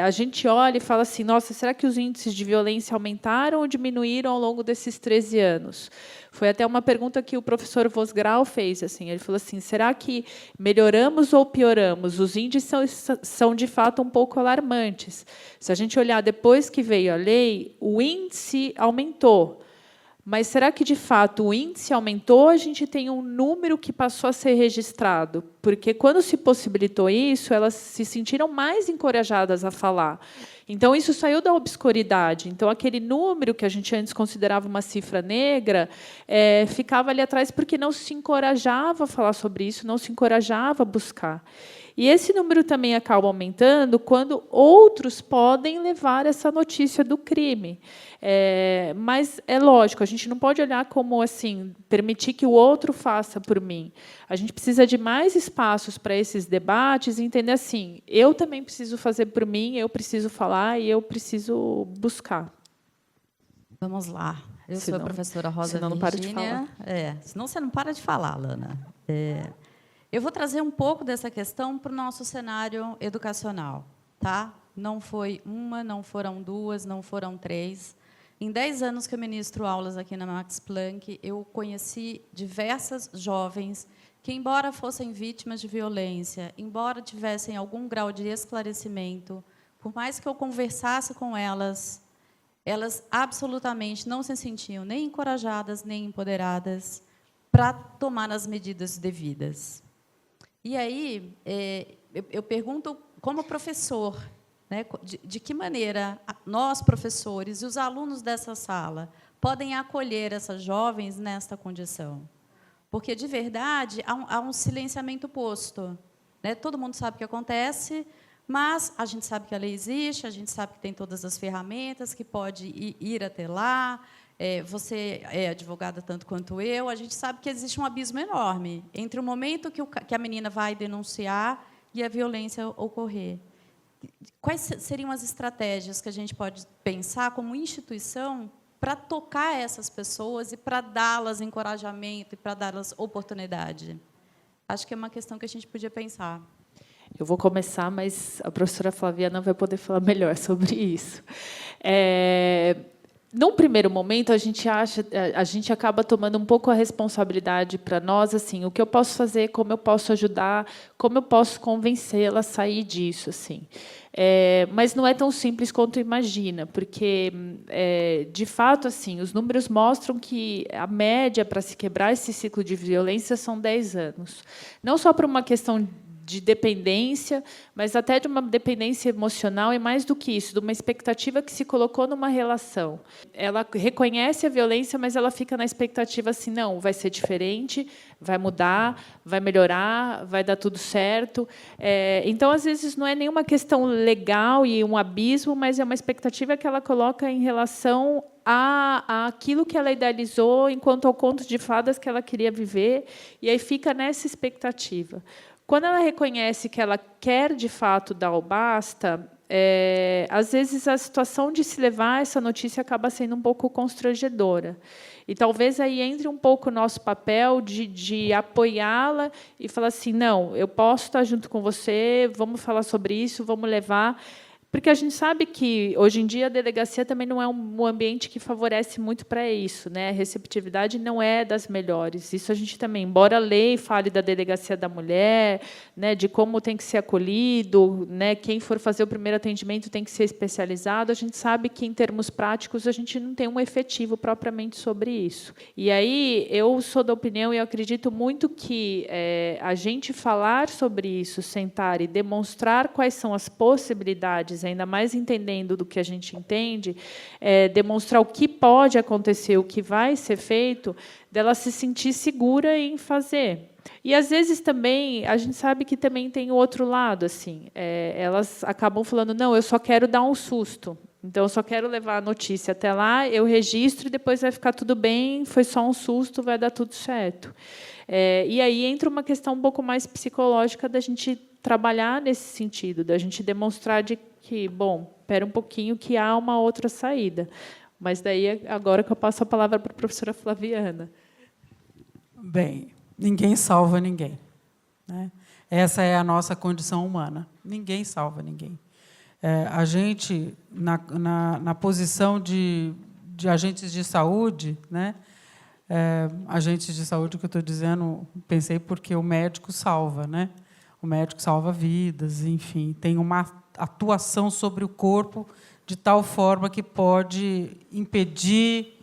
Speaker 3: A gente olha e fala assim, nossa, será que os índices de violência aumentaram ou diminuíram ao longo desses 13 anos? Foi até uma pergunta que o professor Vosgrau fez. Assim, ele falou assim, será que melhoramos ou pioramos? Os índices são, de fato, um pouco alarmantes. Se a gente olhar depois que veio a lei, o índice aumentou. Mas será que, de fato, o índice aumentou? A gente tem um número que passou a ser registrado, porque, quando se possibilitou isso, elas se sentiram mais encorajadas a falar. Então, isso saiu da obscuridade. Então, aquele número que a gente antes considerava uma cifra negra ficava ali atrás porque não se encorajava a falar sobre isso, não se encorajava a buscar. E esse número também acaba aumentando quando outros podem levar essa notícia do crime. Mas é lógico, a gente não pode olhar como assim, permitir que o outro faça por mim. A gente precisa de mais espaços para esses debates e entender assim, eu também preciso fazer por mim, eu preciso falar e eu preciso buscar.
Speaker 10: Vamos lá. Eu sou a professora Rosa Virgínia.
Speaker 3: Senão não para de falar.
Speaker 10: Senão você não para de falar, Lana. Eu vou trazer um pouco dessa questão para o nosso cenário educacional. Tá? Não foi uma, não foram duas, não foram três. Em 10 anos que eu ministro aulas aqui na Max Planck, eu conheci diversas jovens que, embora fossem vítimas de violência, embora tivessem algum grau de esclarecimento, por mais que eu conversasse com elas, elas absolutamente não se sentiam nem encorajadas, nem empoderadas para tomar as medidas devidas. E aí, eu pergunto, como professor, né, de que maneira nós, professores, e os alunos dessa sala podem acolher essas jovens nesta condição? Porque, de verdade, há um silenciamento posto. Né? Todo mundo sabe o que acontece, mas a gente sabe que a lei existe, a gente sabe que tem todas as ferramentas, que pode ir até lá. Você é advogada tanto quanto eu, a gente sabe que existe um abismo enorme entre o momento que a menina vai denunciar e a violência ocorrer. Quais seriam as estratégias que a gente pode pensar como instituição para tocar essas pessoas e para dá-las encorajamento e para dar-las oportunidade? Acho que é uma questão que a gente podia pensar.
Speaker 3: Eu vou começar, mas a professora Flaviana vai poder falar melhor sobre isso. Num primeiro momento, a gente acaba tomando um pouco a responsabilidade para nós, assim, o que eu posso fazer, como eu posso ajudar, como eu posso convencê-la a sair disso, assim. Mas não é tão simples quanto imagina, porque, de fato, assim, os números mostram que a média para se quebrar esse ciclo de violência são 10 anos. Não só por uma questão de dependência, mas até de uma dependência emocional, e mais do que isso, de uma expectativa que se colocou numa relação. Ela reconhece a violência, mas ela fica na expectativa assim, não, vai ser diferente, vai mudar, vai melhorar, vai dar tudo certo. Então, às vezes, não é nenhuma questão legal e um abismo, mas é uma expectativa que ela coloca em relação aquilo que ela idealizou enquanto ao conto de fadas que ela queria viver, e aí fica nessa expectativa. Quando ela reconhece que ela quer, de fato, dar o basta, às vezes a situação de se levar essa notícia acaba sendo um pouco constrangedora. E talvez aí entre um pouco o nosso papel de apoiá-la e falar assim, não, eu posso estar junto com você, vamos falar sobre isso, vamos levar. Porque a gente sabe que, hoje em dia, a delegacia também não é um ambiente que favorece muito para isso, né? A receptividade não é das melhores. Isso a gente também, embora a lei fale da delegacia da mulher, né, de como tem que ser acolhido, né, quem for fazer o primeiro atendimento tem que ser especializado, a gente sabe que, em termos práticos, a gente não tem um efetivo propriamente sobre isso. E aí, eu sou da opinião, e eu acredito muito que a gente falar sobre isso, sentar e demonstrar quais são as possibilidades, ainda mais entendendo do que a gente entende, demonstrar o que pode acontecer, o que vai ser feito, dela se sentir segura em fazer. E, às vezes, também, a gente sabe que também tem o outro lado. Assim, elas acabam falando, não, eu só quero dar um susto. Então, eu só quero levar a notícia até lá, eu registro e depois vai ficar tudo bem, foi só um susto, vai dar tudo certo. E aí entra uma questão um pouco mais psicológica da gente trabalhar nesse sentido, da gente demonstrar que, bom, espera um pouquinho que há uma outra saída. Mas daí, agora que eu passo a palavra para a professora Flaviana.
Speaker 8: Bem, ninguém salva ninguém, né? Essa é a nossa condição humana. Ninguém salva ninguém. A gente, na posição de agentes de saúde, né? Agentes de saúde, que eu estou dizendo, pensei porque o médico salva, né? O médico salva vidas, enfim, tem uma atuação sobre o corpo de tal forma que pode impedir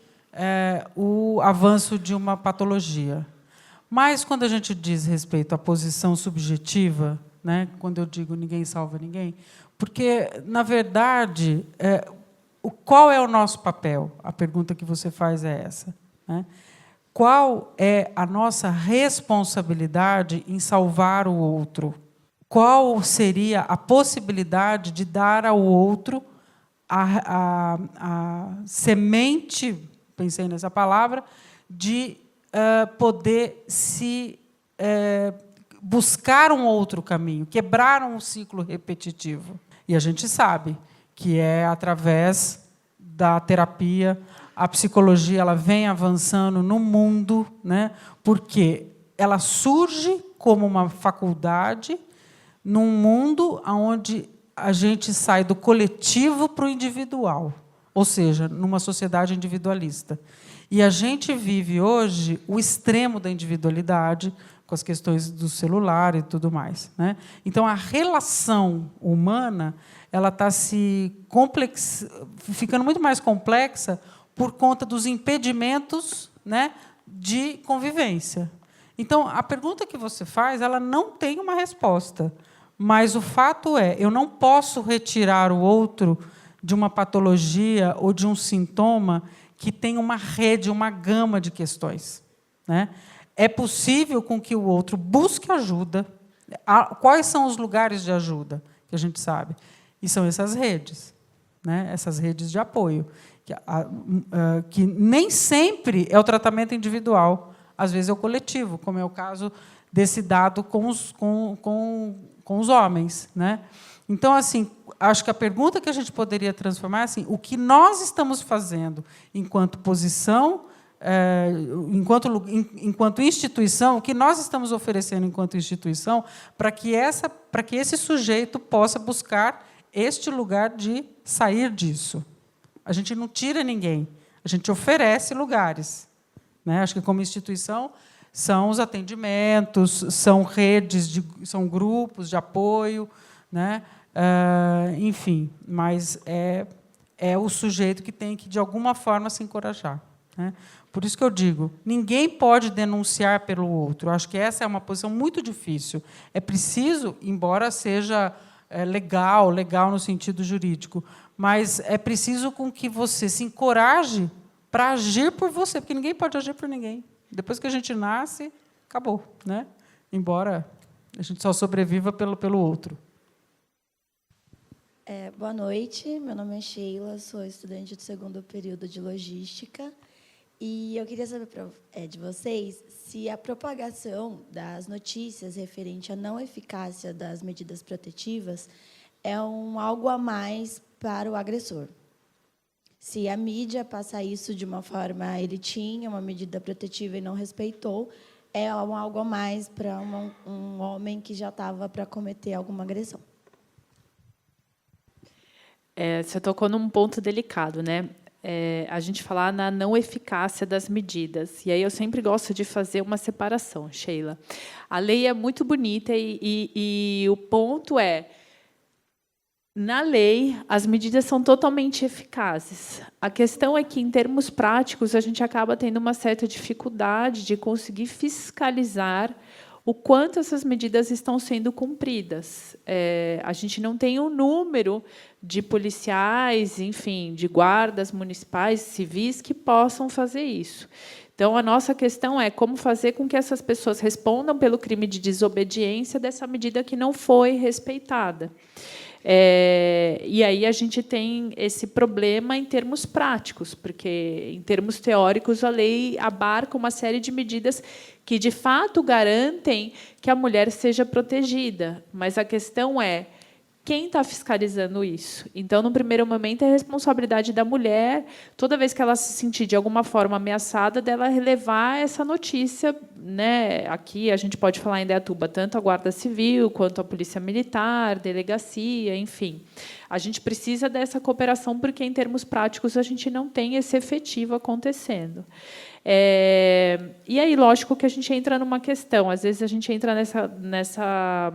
Speaker 8: o avanço de uma patologia. Mas, quando a gente diz respeito à posição subjetiva, né, quando eu digo ninguém salva ninguém, porque, na verdade, qual é o nosso papel? A pergunta que você faz é essa, né? Qual é a nossa responsabilidade em salvar o outro? Qual seria a possibilidade de dar ao outro a semente, pensei nessa palavra, de poder buscar um outro caminho, quebrar um ciclo repetitivo? E a gente sabe que é através da terapia. A psicologia ela vem avançando no mundo, né, porque ela surge como uma faculdade num mundo onde a gente sai do coletivo para o individual, ou seja, numa sociedade individualista. E a gente vive hoje o extremo da individualidade, com as questões do celular e tudo mais, né? Então, a relação humana ela está ficando muito mais complexa por conta dos impedimentos, né, de convivência. Então, a pergunta que você faz, ela não tem uma resposta, mas o fato é, eu não posso retirar o outro de uma patologia ou de um sintoma que tem uma rede, uma gama de questões, né? É possível com que o outro busque ajuda. Quais são os lugares de ajuda que a gente sabe? E são essas redes, né? Essas redes de apoio, que nem sempre é o tratamento individual, às vezes é o coletivo, como é o caso desse dado com os homens, né? Então, assim, acho que a pergunta que a gente poderia transformar é assim, o que nós estamos fazendo enquanto posição, enquanto instituição, o que nós estamos oferecendo enquanto instituição para que esse sujeito possa buscar este lugar de sair disso. A gente não tira ninguém, a gente oferece lugares, né? Acho que, como instituição, são os atendimentos, são redes, são grupos de apoio, né? Enfim, mas é o sujeito que tem que, de alguma forma, se encorajar. né? Por isso que eu digo, ninguém pode denunciar pelo outro. Eu acho que essa é uma posição muito difícil. É preciso, embora seja legal no sentido jurídico, mas é preciso com que você se encoraje para agir por você, porque ninguém pode agir por ninguém. Depois que a gente nasce, acabou, né? Embora a gente só sobreviva pelo outro.
Speaker 11: Boa noite, meu nome é Sheila, sou estudante do 2º período de Logística. E eu queria saber de vocês se a propagação das notícias referente à não eficácia das medidas protetivas é algo a mais para o agressor. Se a mídia passa isso de uma forma, ele tinha uma medida protetiva e não respeitou, é algo a mais para um homem que já estava para cometer alguma agressão.
Speaker 3: Você tocou num ponto delicado, né? A gente falar na não eficácia das medidas. E aí eu sempre gosto de fazer uma separação, Sheila. A lei é muito bonita e o ponto é, na lei, as medidas são totalmente eficazes. A questão é que, em termos práticos, a gente acaba tendo uma certa dificuldade de conseguir fiscalizar o quanto essas medidas estão sendo cumpridas. A gente não tem um número de policiais, enfim, de guardas municipais, civis, que possam fazer isso. Então, a nossa questão é como fazer com que essas pessoas respondam pelo crime de desobediência dessa medida que não foi respeitada. E aí a gente tem esse problema em termos práticos, porque, em termos teóricos, a lei abarca uma série de medidas que, de fato, garantem que a mulher seja protegida. Mas a questão é, quem está fiscalizando isso? Então, no primeiro momento, é responsabilidade da mulher, toda vez que ela se sentir de alguma forma ameaçada, dela relevar essa notícia, né? Aqui a gente pode falar em Indaiatuba, tanto a Guarda Civil, quanto a Polícia Militar, delegacia, enfim. A gente precisa dessa cooperação, porque, em termos práticos, a gente não tem esse efetivo acontecendo. E aí, lógico que a gente entra numa questão, às vezes a gente entra nessa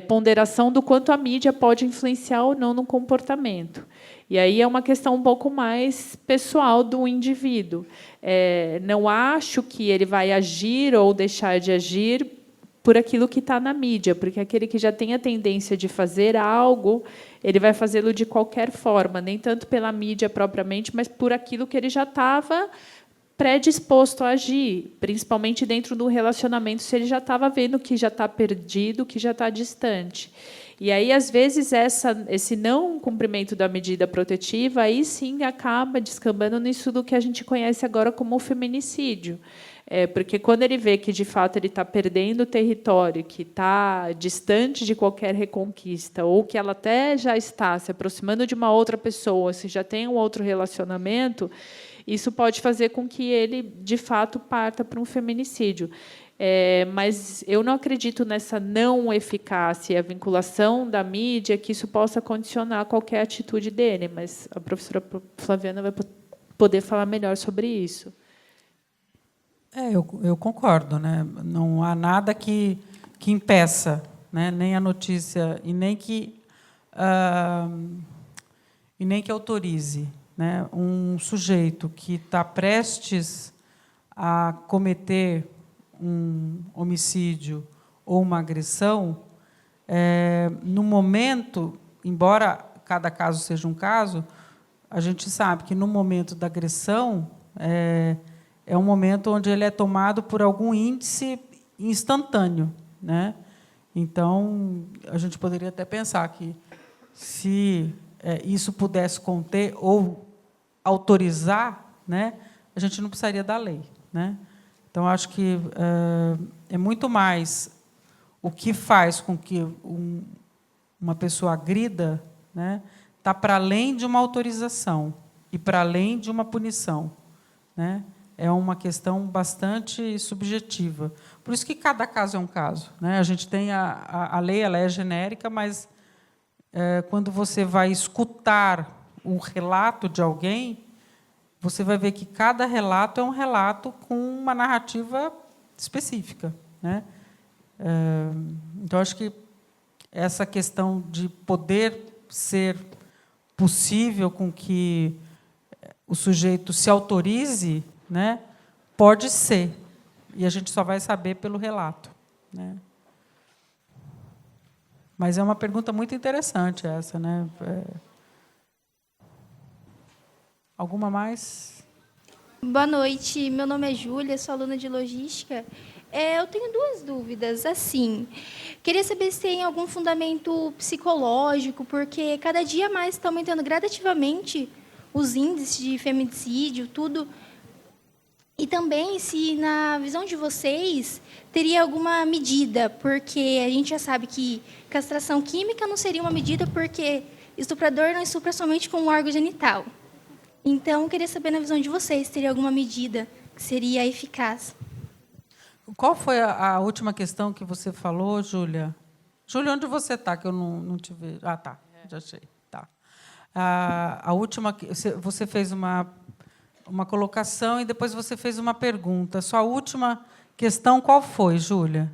Speaker 3: ponderação do quanto a mídia pode influenciar ou não no comportamento. E aí é uma questão um pouco mais pessoal do indivíduo. Não acho que ele vai agir ou deixar de agir por aquilo que está na mídia, porque aquele que já tem a tendência de fazer algo, ele vai fazê-lo de qualquer forma, nem tanto pela mídia propriamente, mas por aquilo que ele já estava predisposto a agir, principalmente dentro do relacionamento, se ele já estava vendo que já está perdido, que já está distante. E aí, às vezes, esse não cumprimento da medida protetiva, aí sim acaba descambando nisso do que a gente conhece agora como o feminicídio. Porque quando ele vê que, de fato, ele está perdendo o território, que está distante de qualquer reconquista, ou que ela até já está se aproximando de uma outra pessoa, se já tem um outro relacionamento, isso pode fazer com que ele, de fato, parta para um feminicídio. Mas eu não acredito nessa não eficácia, a vinculação da mídia, que isso possa condicionar qualquer atitude dele. Mas a professora Flaviana vai poder falar melhor sobre isso.
Speaker 8: Eu concordo, né? Não há nada que impeça, né? Nem a notícia e nem que autorize, né, um sujeito que está prestes a cometer um homicídio ou uma agressão, no momento, embora cada caso seja um caso, a gente sabe que, no momento da agressão, é um momento onde ele é tomado por algum índice instantâneo, né? Então, a gente poderia até pensar que, se isso pudesse conter ou autorizar, né, a gente não precisaria da lei, né? Então, acho que é muito mais o que faz com que uma pessoa agrida, né, está para além de uma autorização e para além de uma punição, né? É uma questão bastante subjetiva. Por isso que cada caso é um caso, né? A gente tem a lei, ela é genérica, mas quando você vai escutar um relato de alguém, você vai ver que cada relato é um relato com uma narrativa específica, né? Então, acho que essa questão de poder ser possível com que o sujeito se autorize, né, pode ser. E a gente só vai saber pelo relato, né? Mas é uma pergunta muito interessante essa, né? Alguma mais?
Speaker 12: Boa noite, meu nome é Júlia, sou aluna de logística. Eu tenho duas dúvidas. Assim, queria saber se tem algum fundamento psicológico, porque cada dia mais está aumentando gradativamente os índices de feminicídio, tudo. E também se, na visão de vocês, teria alguma medida, porque a gente já sabe que castração química não seria uma medida, porque estuprador não estupra somente com o órgão genital. Então, eu queria saber, na visão de vocês, teria alguma medida que seria eficaz.
Speaker 8: Qual foi a última questão que você falou, Júlia? Júlia, onde você está, que eu não te vejo? Ah, tá, já achei. Tá. A última, você fez uma colocação e depois você fez uma pergunta. Sua última questão, qual foi, Júlia?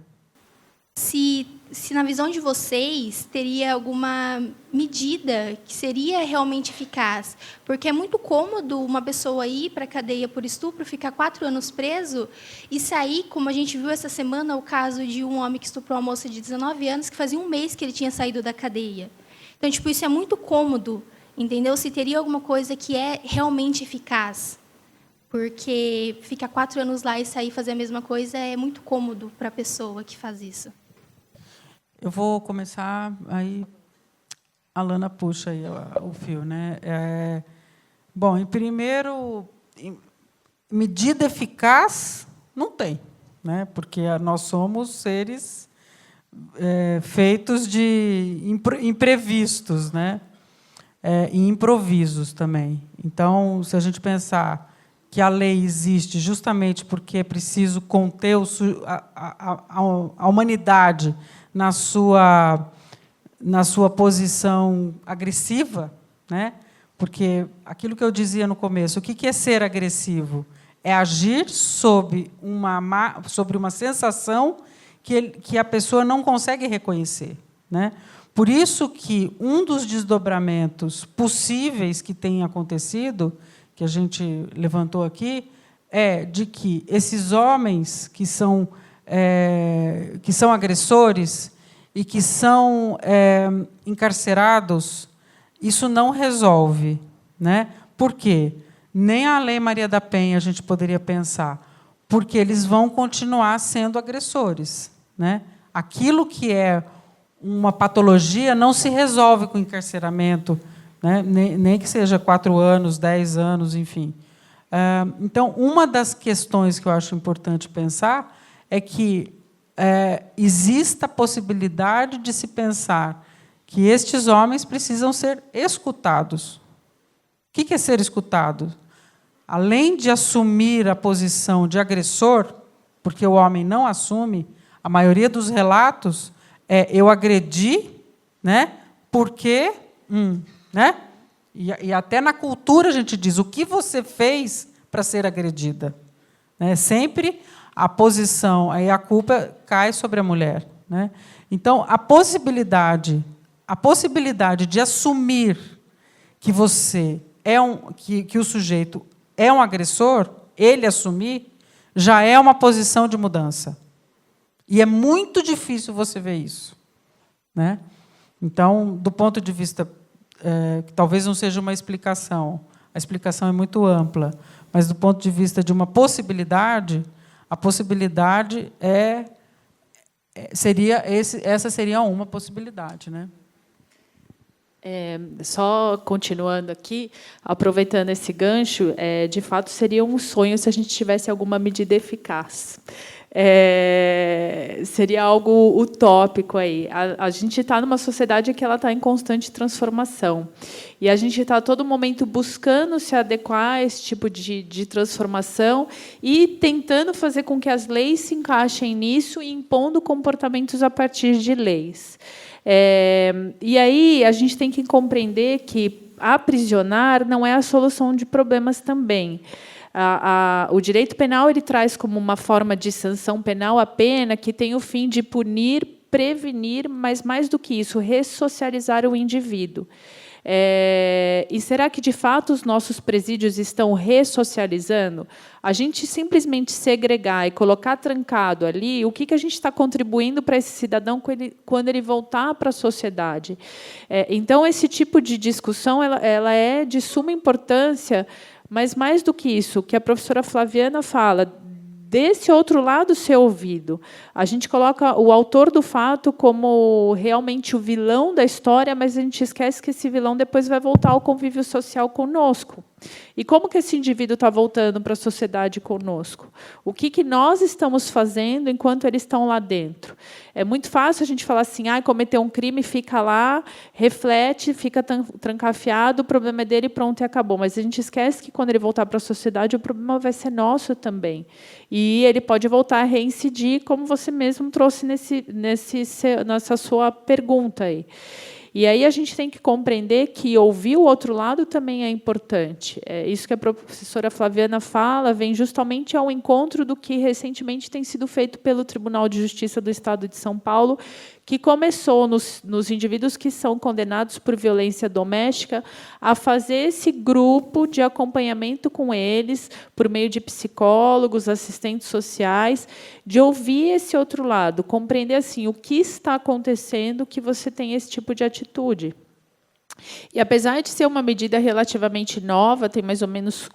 Speaker 12: Se na visão de vocês, teria alguma medida que seria realmente eficaz. Porque é muito cômodo uma pessoa ir para a cadeia por estupro, ficar 4 anos preso e sair, como a gente viu essa semana, o caso de um homem que estuprou uma moça de 19 anos, que fazia 1 mês que ele tinha saído da cadeia. Então, tipo, isso é muito cômodo, entendeu? Se teria alguma coisa que é realmente eficaz. Porque ficar 4 anos lá e sair e fazer a mesma coisa é muito cômodo para a pessoa que faz isso.
Speaker 8: Eu vou começar, aí a Lana puxa aí o fio, né? Bom, em primeiro, medida eficaz não tem, né? Porque nós somos seres feitos de imprevistos, né? E improvisos também. Então, se a gente pensar que a lei existe justamente porque é preciso conter a humanidade na sua posição agressiva, né? Porque aquilo que eu dizia no começo, o que é ser agressivo? É agir sobre uma sensação que a pessoa não consegue reconhecer, né? Por isso que um dos desdobramentos possíveis que tem acontecido, que a gente levantou aqui, é de que esses homens que são agressores e que são encarcerados, isso não resolve, né? Por quê? Nem a Lei Maria da Penha a gente poderia pensar, porque eles vão continuar sendo agressores, né? Aquilo que é uma patologia não se resolve com encarceramento, né? Nem que seja 4 anos, 10 anos, enfim. Então, uma das questões que eu acho importante pensar é que exista a possibilidade de se pensar que estes homens precisam ser escutados. O que é ser escutado? Além de assumir a posição de agressor, porque o homem não assume, a maioria dos relatos eu agredi, né? Porque, né? E até na cultura a gente diz o que você fez para ser agredida, né? Sempre a posição, aí a culpa cai sobre a mulher, né? Então a possibilidade de assumir que você que o sujeito é um agressor, ele assumir, já é uma posição de mudança. E é muito difícil você ver isso, né? Então, do ponto de vista que talvez não seja uma explicação, a explicação é muito ampla, mas do ponto de vista de uma possibilidade, a possibilidade essa seria uma possibilidade, né?
Speaker 3: Só continuando aqui, aproveitando esse gancho, de fato seria um sonho se a gente tivesse alguma medida eficaz. Seria algo utópico aí. A gente está numa sociedade que ela está em constante transformação e a gente está a todo momento buscando se adequar a esse tipo de transformação e tentando fazer com que as leis se encaixem nisso e impondo comportamentos a partir de leis. E aí a gente tem que compreender que aprisionar não é a solução de problemas também. O direito penal ele traz como uma forma de sanção penal a pena que tem o fim de punir, prevenir, mas mais do que isso, ressocializar o indivíduo. E será que, de fato, os nossos presídios estão ressocializando? A gente simplesmente segregar e colocar trancado ali, o que a gente está contribuindo para esse cidadão quando ele voltar para a sociedade? Então, esse tipo de discussão ela é de suma importância, mas, mais do que isso, que a professora Flaviana fala, desse outro lado ser ouvido. A gente coloca o autor do fato como realmente o vilão da história, mas a gente esquece que esse vilão depois vai voltar ao convívio social conosco. E como que esse indivíduo está voltando para a sociedade conosco? O que nós estamos fazendo enquanto eles estão lá dentro? É muito fácil a gente falar assim, cometeu um crime, fica lá, reflete, fica trancafiado, o problema é dele, pronto, e acabou. Mas a gente esquece que, quando ele voltar para a sociedade, o problema vai ser nosso também. E ele pode voltar a reincidir, como você mesmo trouxe nessa sua pergunta aí. E aí a gente tem que compreender que ouvir o outro lado também é importante. Isso que a professora Flaviana fala vem justamente ao encontro do que recentemente tem sido feito pelo Tribunal de Justiça do Estado de São Paulo, que começou nos indivíduos que são condenados por violência doméstica a fazer esse grupo de acompanhamento com eles, por meio de psicólogos, assistentes sociais, de ouvir esse outro lado, compreender assim, o que está acontecendo que você tem esse tipo de atitude. E, apesar de ser uma medida relativamente nova, tem mais ou menos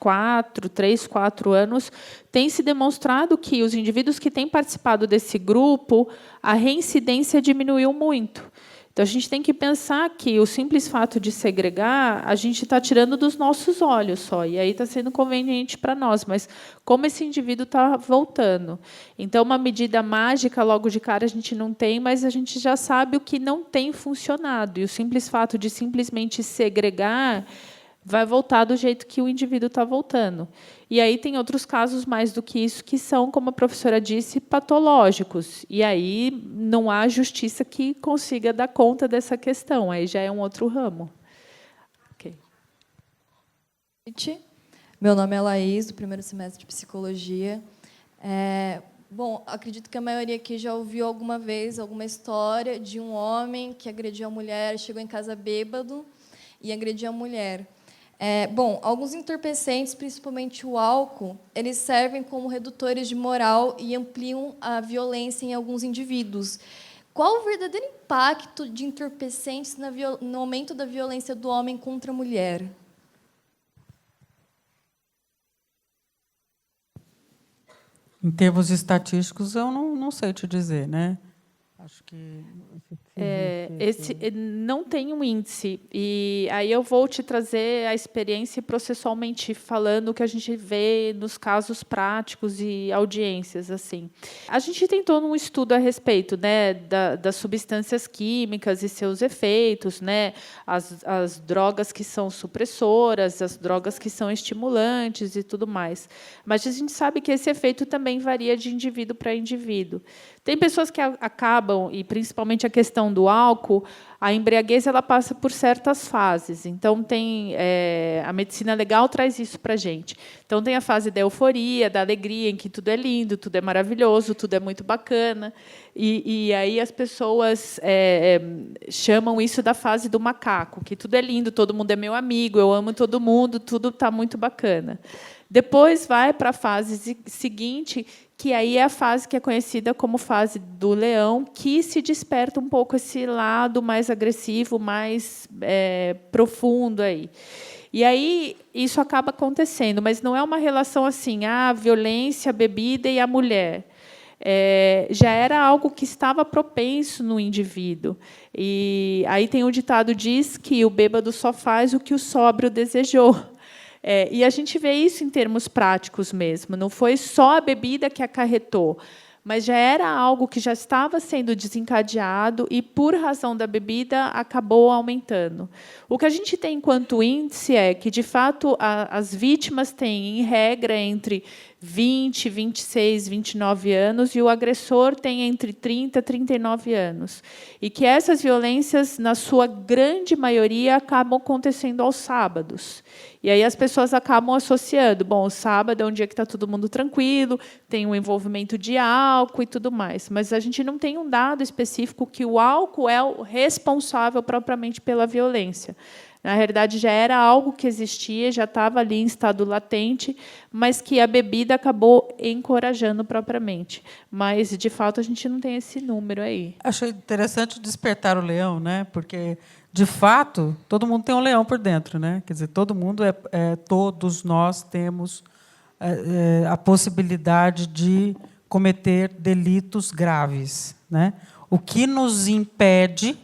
Speaker 3: 3, 4 anos, tem se demonstrado que os indivíduos que têm participado desse grupo, a reincidência diminuiu muito. Então, a gente tem que pensar que o simples fato de segregar, a gente está tirando dos nossos olhos só, e aí está sendo conveniente para nós, mas como esse indivíduo está voltando? Então, uma medida mágica, logo de cara, a gente não tem, mas a gente já sabe o que não tem funcionado, e o simples fato de simplesmente segregar vai voltar do jeito que o indivíduo está voltando. E aí tem outros casos mais do que isso, que são, como a professora disse, patológicos. E aí não há justiça que consiga dar conta dessa questão. Aí já é um outro ramo. Okay.
Speaker 13: Meu nome é Laís, do primeiro semestre de Psicologia. Bom, acredito que a maioria aqui já ouviu alguma vez alguma história de um homem que agrediu a mulher, chegou em casa bêbado e agrediu a mulher. Bom, alguns entorpecentes, principalmente o álcool, eles servem como redutores de moral e ampliam a violência em alguns indivíduos. Qual o verdadeiro impacto de entorpecentes no aumento da violência do homem contra a mulher?
Speaker 8: Em termos estatísticos, eu não sei te dizer, né? Acho que
Speaker 3: não tem um índice. E aí eu vou te trazer a experiência processualmente falando o que a gente vê nos casos práticos e audiências. Assim. A gente tem todo um estudo a respeito, né, das substâncias químicas e seus efeitos, né, as drogas que são supressoras, as drogas que são estimulantes e tudo mais. Mas a gente sabe que esse efeito também varia de indivíduo para indivíduo. Tem pessoas que acabam, e principalmente a questão do álcool, a embriaguez ela passa por certas fases. Então, a medicina legal traz isso para a gente. Então, tem a fase da euforia, da alegria, em que tudo é lindo, tudo é maravilhoso, tudo é muito bacana. E aí as pessoas chamam isso da fase do macaco, que tudo é lindo, todo mundo é meu amigo, eu amo todo mundo, tudo está muito bacana. Depois vai para a fase seguinte, que aí é a fase que é conhecida como fase do leão, que se desperta um pouco esse lado mais agressivo, mais profundo aí. E aí isso acaba acontecendo, mas não é uma relação assim, a violência, a bebida e a mulher. Já era algo que estava propenso no indivíduo. E aí tem o ditado diz que o bêbado só faz o que o sóbrio desejou. E a gente vê isso em termos práticos mesmo. Não foi só a bebida que acarretou, mas já era algo que já estava sendo desencadeado e, por razão da bebida, acabou aumentando. O que a gente tem enquanto índice é que, de fato, as vítimas têm, em regra, entre 20, 26, 29 anos, e o agressor tem entre 30 e 39 anos. E que essas violências, na sua grande maioria, acabam acontecendo aos sábados. E aí as pessoas acabam associando, bom, o sábado é um dia que está todo mundo tranquilo, tem um envolvimento de álcool e tudo mais. Mas a gente não tem um dado específico que o álcool é o responsável propriamente pela violência. Na realidade, já era algo que existia, já estava ali em estado latente, mas que a bebida acabou encorajando propriamente. Mas, de fato, a gente não tem esse número aí.
Speaker 8: Achei interessante despertar o leão, né? Porque, de fato, todo mundo tem um leão por dentro, né? Quer dizer, todos nós temos a possibilidade de cometer delitos graves, né? O que nos impede,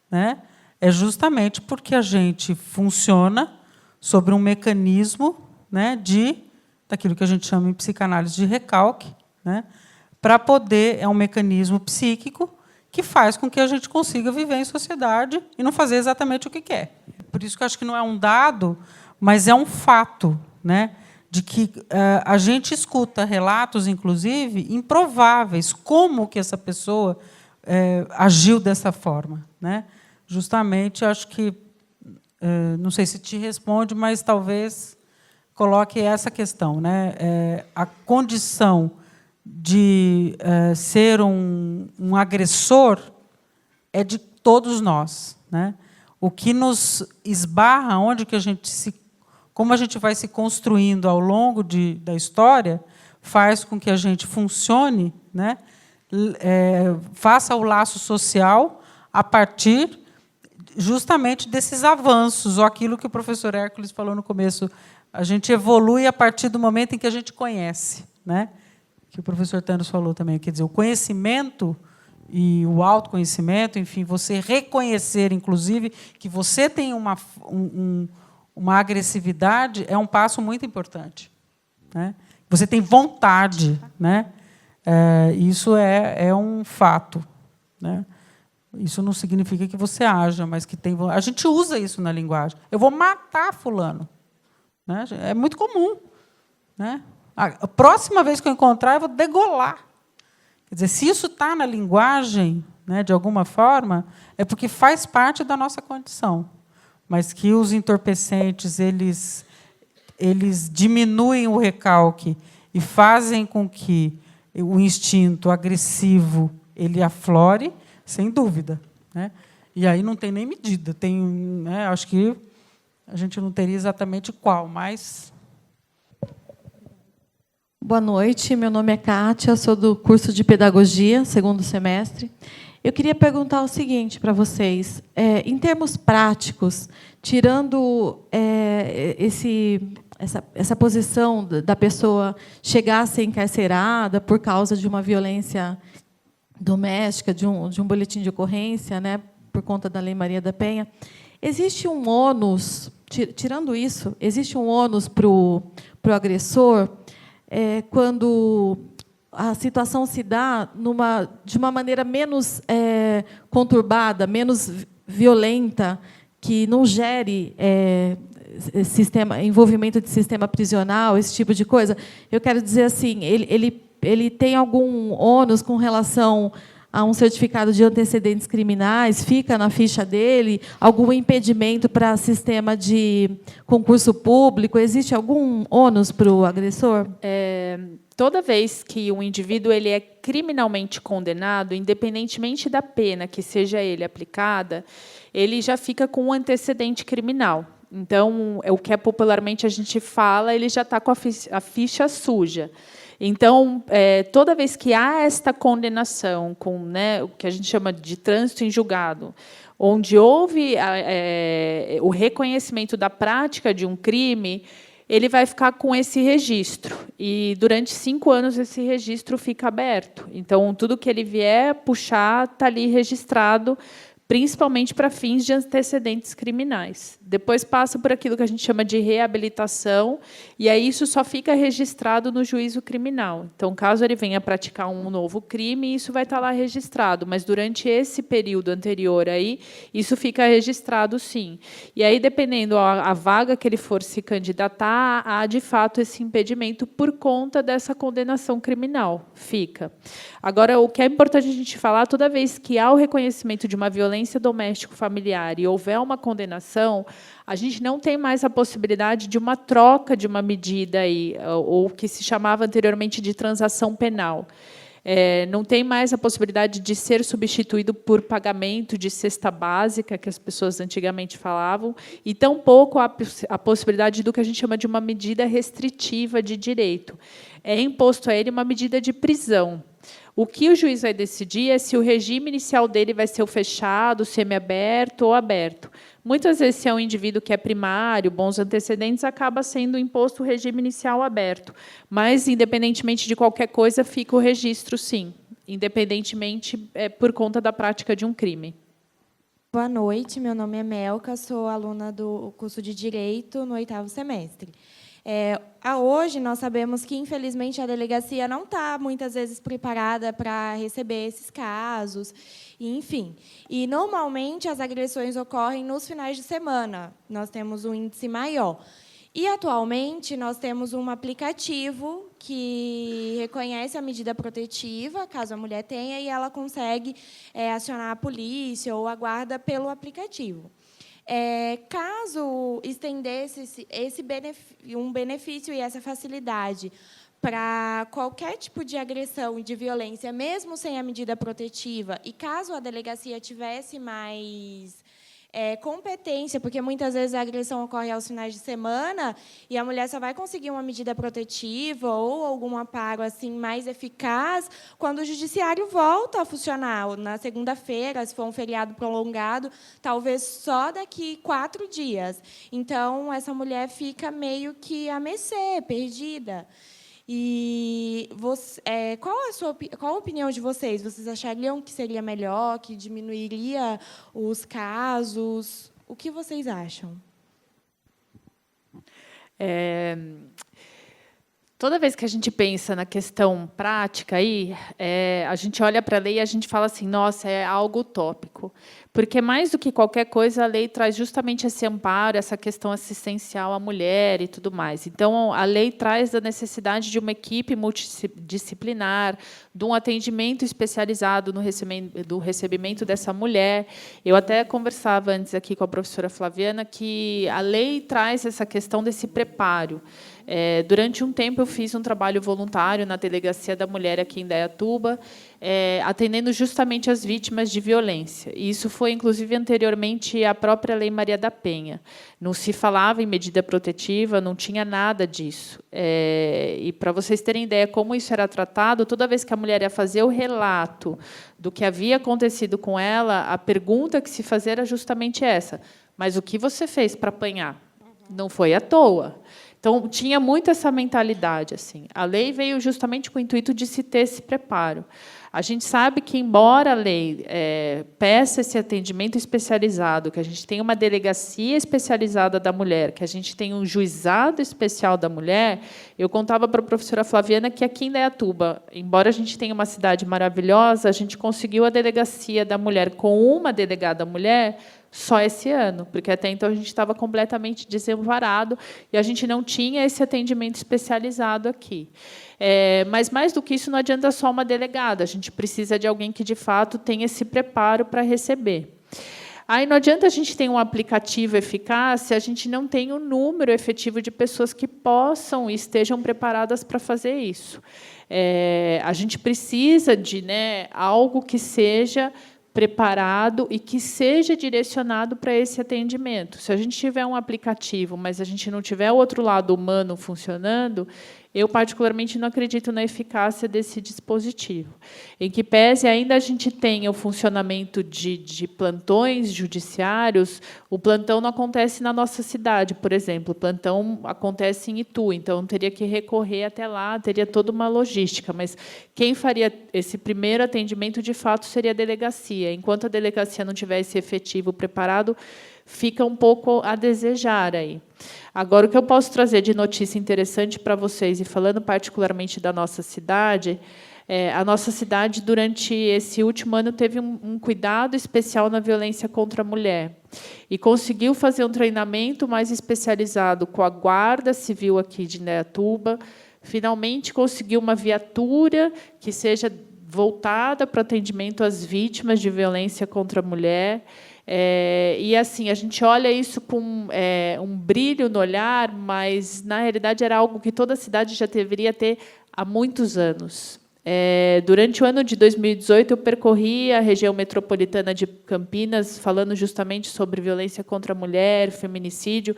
Speaker 8: né, é justamente porque a gente funciona sobre um mecanismo, né, daquilo que a gente chama em psicanálise de recalque, né, para poder, é um mecanismo psíquico que faz com que a gente consiga viver em sociedade e não fazer exatamente o que quer. Por isso que eu acho que não é um dado, mas é um fato, né, de que a gente escuta relatos, inclusive, improváveis, como que essa pessoa agiu dessa forma, né? Justamente, acho que, não sei se te responde, mas talvez coloque essa questão, né? A condição de ser um agressor é de todos nós, né? O que nos esbarra, como a gente vai se construindo ao longo da história, faz com que a gente funcione, né? Faça o laço social a partir justamente desses avanços, ou aquilo que o professor Hércules falou no começo, a gente evolui a partir do momento em que a gente conhece, né? Que o professor Thanos falou também, quer dizer, o conhecimento e o autoconhecimento, enfim, você reconhecer, inclusive, que você tem uma agressividade é um passo muito importante, né? Você tem vontade, né? Isso é um fato, né? Isso não significa que você haja, mas que tem. A gente usa isso na linguagem. Eu vou matar fulano, né? É muito comum, né? A próxima vez que eu encontrar, eu vou degolar. Quer dizer, se isso está na linguagem, né, de alguma forma, é porque faz parte da nossa condição. Mas que os entorpecentes eles diminuem o recalque e fazem com que o instinto agressivo ele aflore, sem dúvida, né? E aí não tem nem medida. Né, acho que a gente não teria exatamente qual, mas...
Speaker 14: Boa noite, meu nome é Kátia, sou do curso de Pedagogia, segundo semestre. Eu queria perguntar o seguinte para vocês. Em termos práticos, tirando essa posição da pessoa chegar a ser encarcerada por causa de uma violência doméstica, de um boletim de ocorrência, né, por conta da Lei Maria da Penha, existe um ônus, tirando isso, existe um ônus para o agressor quando a situação se dá de uma maneira menos conturbada, menos violenta, que não gere envolvimento de sistema prisional, esse tipo de coisa. Eu quero dizer assim, ele tem algum ônus com relação a um certificado de antecedentes criminais, fica na ficha dele, algum impedimento para sistema de concurso público, existe algum ônus para o agressor?
Speaker 3: Toda vez que um indivíduo ele é criminalmente condenado, independentemente da pena que seja ele aplicada, ele já fica com um antecedente criminal. Então, o que popularmente a gente fala, ele já está com a ficha suja. Então, toda vez que há esta condenação, com, né, o que a gente chama de trânsito em julgado, onde houve o reconhecimento da prática de um crime, ele vai ficar com esse registro. E, durante 5 anos, esse registro fica aberto. Então, tudo que ele vier puxar está ali registrado, principalmente para fins de antecedentes criminais. Depois passa por aquilo que a gente chama de reabilitação, e aí isso só fica registrado no juízo criminal. Então, caso ele venha praticar um novo crime, isso vai estar lá registrado, mas durante esse período anterior aí, isso fica registrado, sim. E aí, dependendo a vaga que ele for se candidatar, há, de fato, esse impedimento por conta dessa condenação criminal. Fica. Agora, o que é importante a gente falar, toda vez que há o reconhecimento de uma violência doméstico-familiar e houver uma condenação, a gente não tem mais a possibilidade de uma troca de uma medida aí, ou que se chamava anteriormente de transação penal. Não tem mais a possibilidade de ser substituído por pagamento de cesta básica, que as pessoas antigamente falavam, e tampouco a possibilidade do que a gente chama de uma medida restritiva de direito. É imposto a ele uma medida de prisão. O que o juiz vai decidir é se o regime inicial dele vai ser o fechado, semiaberto ou aberto. Muitas vezes, se é um indivíduo que é primário, bons antecedentes, acaba sendo imposto o regime inicial aberto. Mas, independentemente de qualquer coisa, fica o registro, sim, independentemente por conta da prática de um crime.
Speaker 15: Boa noite, meu nome é Melka, sou aluna do curso de Direito no 8º semestre. Hoje, nós sabemos que, infelizmente, a delegacia não está, muitas vezes, preparada para receber esses casos, enfim. E, normalmente, as agressões ocorrem nos finais de semana. Nós temos um índice maior. E, atualmente, nós temos um aplicativo que reconhece a medida protetiva, caso a mulher tenha, e ela consegue acionar a polícia ou a guarda pelo aplicativo. Caso estendesse um benefício e essa facilidade para qualquer tipo de agressão e de violência, mesmo sem a medida protetiva, e caso a delegacia tivesse mais competência, porque muitas vezes a agressão ocorre aos finais de semana e a mulher só vai conseguir uma medida protetiva ou algum amparo assim mais eficaz quando o judiciário volta a funcionar na segunda-feira, se for um feriado prolongado, talvez só daqui 4 dias. Então, essa mulher fica meio que à mercê, perdida. E qual a opinião de vocês? Vocês achariam que seria melhor, que diminuiria os casos? O que vocês acham?
Speaker 3: Toda vez que a gente pensa na questão prática, a gente olha para a lei e a gente fala assim, nossa, é algo utópico. Porque, mais do que qualquer coisa, a lei traz justamente esse amparo, essa questão assistencial à mulher e tudo mais. Então, a lei traz a necessidade de uma equipe multidisciplinar, de um atendimento especializado no recebimento dessa mulher. Eu até conversava antes aqui com a professora Flaviana que a lei traz essa questão desse preparo. Durante um tempo, eu fiz um trabalho voluntário na Delegacia da Mulher aqui em Indaiatuba, atendendo justamente as vítimas de violência. E isso foi, inclusive, anteriormente à própria Lei Maria da Penha. Não se falava em medida protetiva, não tinha nada disso. E, para vocês terem ideia como isso era tratado, toda vez que a mulher ia fazer o relato do que havia acontecido com ela, a pergunta que se fazia era justamente essa. Mas o que você fez para apanhar? Não foi à toa. Então, tinha muito essa mentalidade. Assim. A lei veio justamente com o intuito de se ter esse preparo. A gente sabe que, embora a lei peça esse atendimento especializado, que a gente tem uma delegacia especializada da mulher, que a gente tem um juizado especial da mulher, eu contava para a professora Flaviana que, aqui em Indaiatuba, embora a gente tenha uma cidade maravilhosa, a gente conseguiu a delegacia da mulher com uma delegada mulher só esse ano, porque até então a gente estava completamente desamparado e a gente não tinha esse atendimento especializado aqui. Mas, mais do que isso, não adianta só uma delegada, a gente precisa de alguém que, de fato, tenha esse preparo para receber. Aí não adianta a gente ter um aplicativo eficaz se a gente não tem um número efetivo de pessoas que possam e estejam preparadas para fazer isso. A gente precisa de algo que seja preparado e que seja direcionado para esse atendimento. Se a gente tiver um aplicativo, mas a gente não tiver o outro lado humano funcionando, eu, particularmente, não acredito na eficácia desse dispositivo. Em que pese ainda a gente tenha o funcionamento de plantões judiciários, o plantão não acontece na nossa cidade, por exemplo. O plantão acontece em Itu, então teria que recorrer até lá, teria toda uma logística. Mas quem faria esse primeiro atendimento, de fato, seria a delegacia. Enquanto a delegacia não tiver esse efetivo preparado, fica um pouco a desejar aí. Agora, o que eu posso trazer de notícia interessante para vocês, e falando particularmente da nossa cidade, a nossa cidade, durante esse último ano, teve um cuidado especial na violência contra a mulher e conseguiu fazer um treinamento mais especializado com a Guarda Civil aqui de Indaiatuba, finalmente conseguiu uma viatura que seja voltada para atendimento às vítimas de violência contra a mulher. E assim a gente olha isso com um brilho no olhar, mas na realidade era algo que toda a cidade já deveria ter há muitos anos. Durante o ano de 2018, eu percorri a região metropolitana de Campinas, falando justamente sobre violência contra a mulher, feminicídio.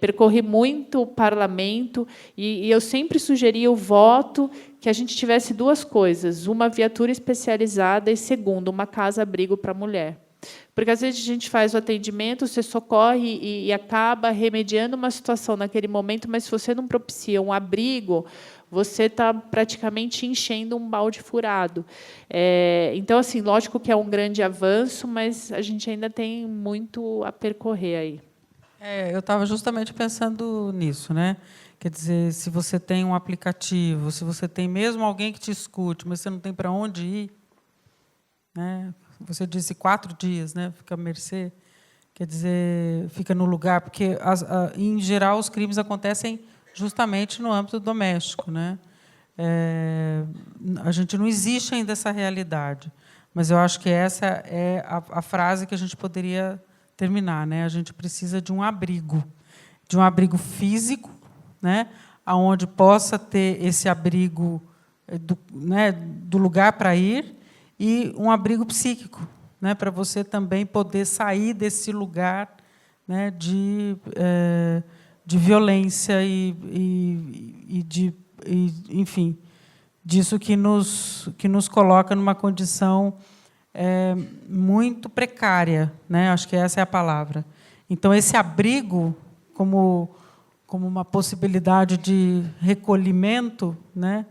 Speaker 3: Percorri muito o parlamento e eu sempre sugeria o voto que a gente tivesse duas coisas: uma viatura especializada e, segundo, uma casa-abrigo para a mulher. Porque, às vezes, a gente faz o atendimento, você socorre e acaba remediando uma situação naquele momento, mas se você não propicia um abrigo, você está praticamente enchendo um balde furado. Então, assim, lógico que é um grande avanço, mas a gente ainda tem muito a percorrer aí.
Speaker 8: Eu estava justamente pensando nisso, né? Quer dizer, se você tem um aplicativo, se você tem mesmo alguém que te escute, mas você não tem para onde ir, né? Você disse 4 dias, né? Fica à mercê, quer dizer, fica no lugar, porque em geral os crimes acontecem justamente no âmbito doméstico, né? A gente não existe ainda essa realidade, mas eu acho que essa é a frase que a gente poderia terminar, né? A gente precisa de um abrigo físico, né? Aonde possa ter esse abrigo do lugar para ir, e um abrigo psíquico, né? Para você também poder sair desse lugar, né? De violência enfim, disso que nos coloca numa condição muito precária, né? Acho que essa é a palavra. Então, esse abrigo, como uma possibilidade de recolhimento, né?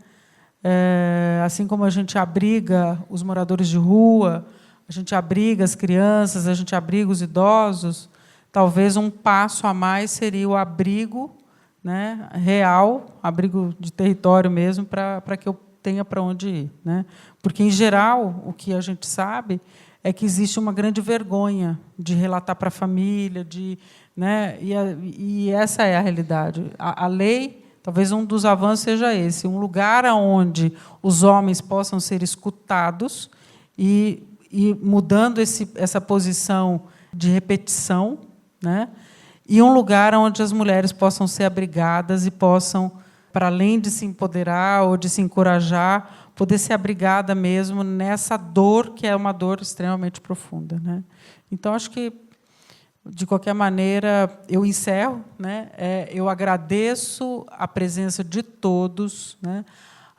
Speaker 8: Assim como a gente abriga os moradores de rua, a gente abriga as crianças, a gente abriga os idosos, talvez um passo a mais seria o abrigo, né, real, abrigo de território mesmo, para que eu tenha para onde ir, né? Porque, em geral, o que a gente sabe é que existe uma grande vergonha de relatar para a família, né, e essa é a realidade. A lei, talvez um dos avanços seja esse, um lugar onde os homens possam ser escutados e mudando essa posição de repetição, né? E um lugar onde as mulheres possam ser abrigadas e possam, para além de se empoderar ou de se encorajar, poder ser abrigada mesmo nessa dor, que é uma dor extremamente profunda, né? Então, acho que, de qualquer maneira, eu encerro, né? Eu agradeço a presença de todos, né?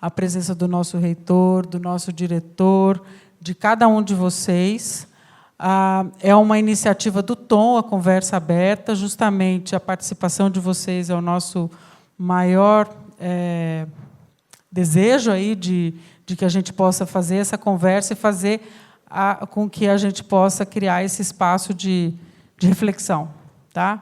Speaker 8: A presença do nosso reitor, do nosso diretor, de cada um de vocês. É uma iniciativa do Tom, a conversa aberta. Justamente a participação de vocês é o nosso maior desejo aí de que a gente possa fazer essa conversa e fazer com que a gente possa criar esse espaço de reflexão, tá?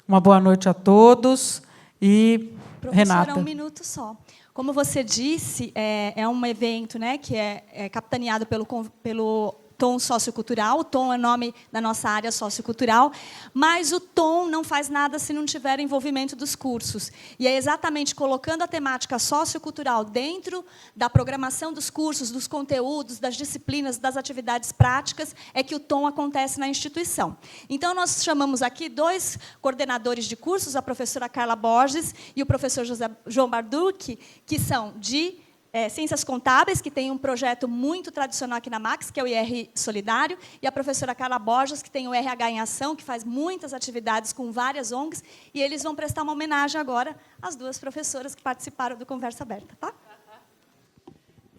Speaker 8: Uma boa noite a todos e
Speaker 16: Professora,
Speaker 8: Renata.
Speaker 16: um minuto só. Como você disse, é um evento, né, que é capitaneado pelo Tom Sociocultural. O Tom é o nome da nossa área sociocultural, mas o Tom não faz nada se não tiver envolvimento dos cursos. E é exatamente colocando a temática sociocultural dentro da programação dos cursos, dos conteúdos, das disciplinas, das atividades práticas, é que o Tom acontece na instituição. Então, nós chamamos aqui 2 coordenadores de cursos, a professora Carla Borges e o professor João Barducci, que são de Ciências Contábeis, que tem um projeto muito tradicional aqui na Max, que é o IR Solidário, e a professora Carla Borges, que tem o RH em Ação, que faz muitas atividades com várias ONGs, e eles vão prestar uma homenagem agora às 2 professoras que participaram do Conversa Aberta. Tá?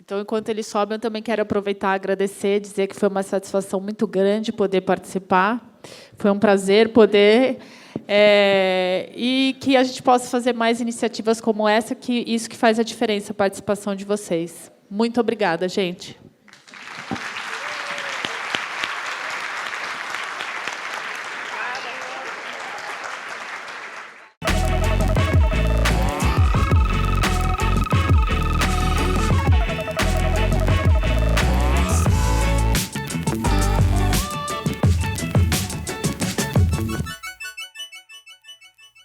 Speaker 3: Então, enquanto eles sobem, eu também quero aproveitar e agradecer, dizer que foi uma satisfação muito grande poder participar. Foi um prazer poder... e que a gente possa fazer mais iniciativas como essa, que isso que faz a diferença, a participação de vocês. Muito obrigada, gente.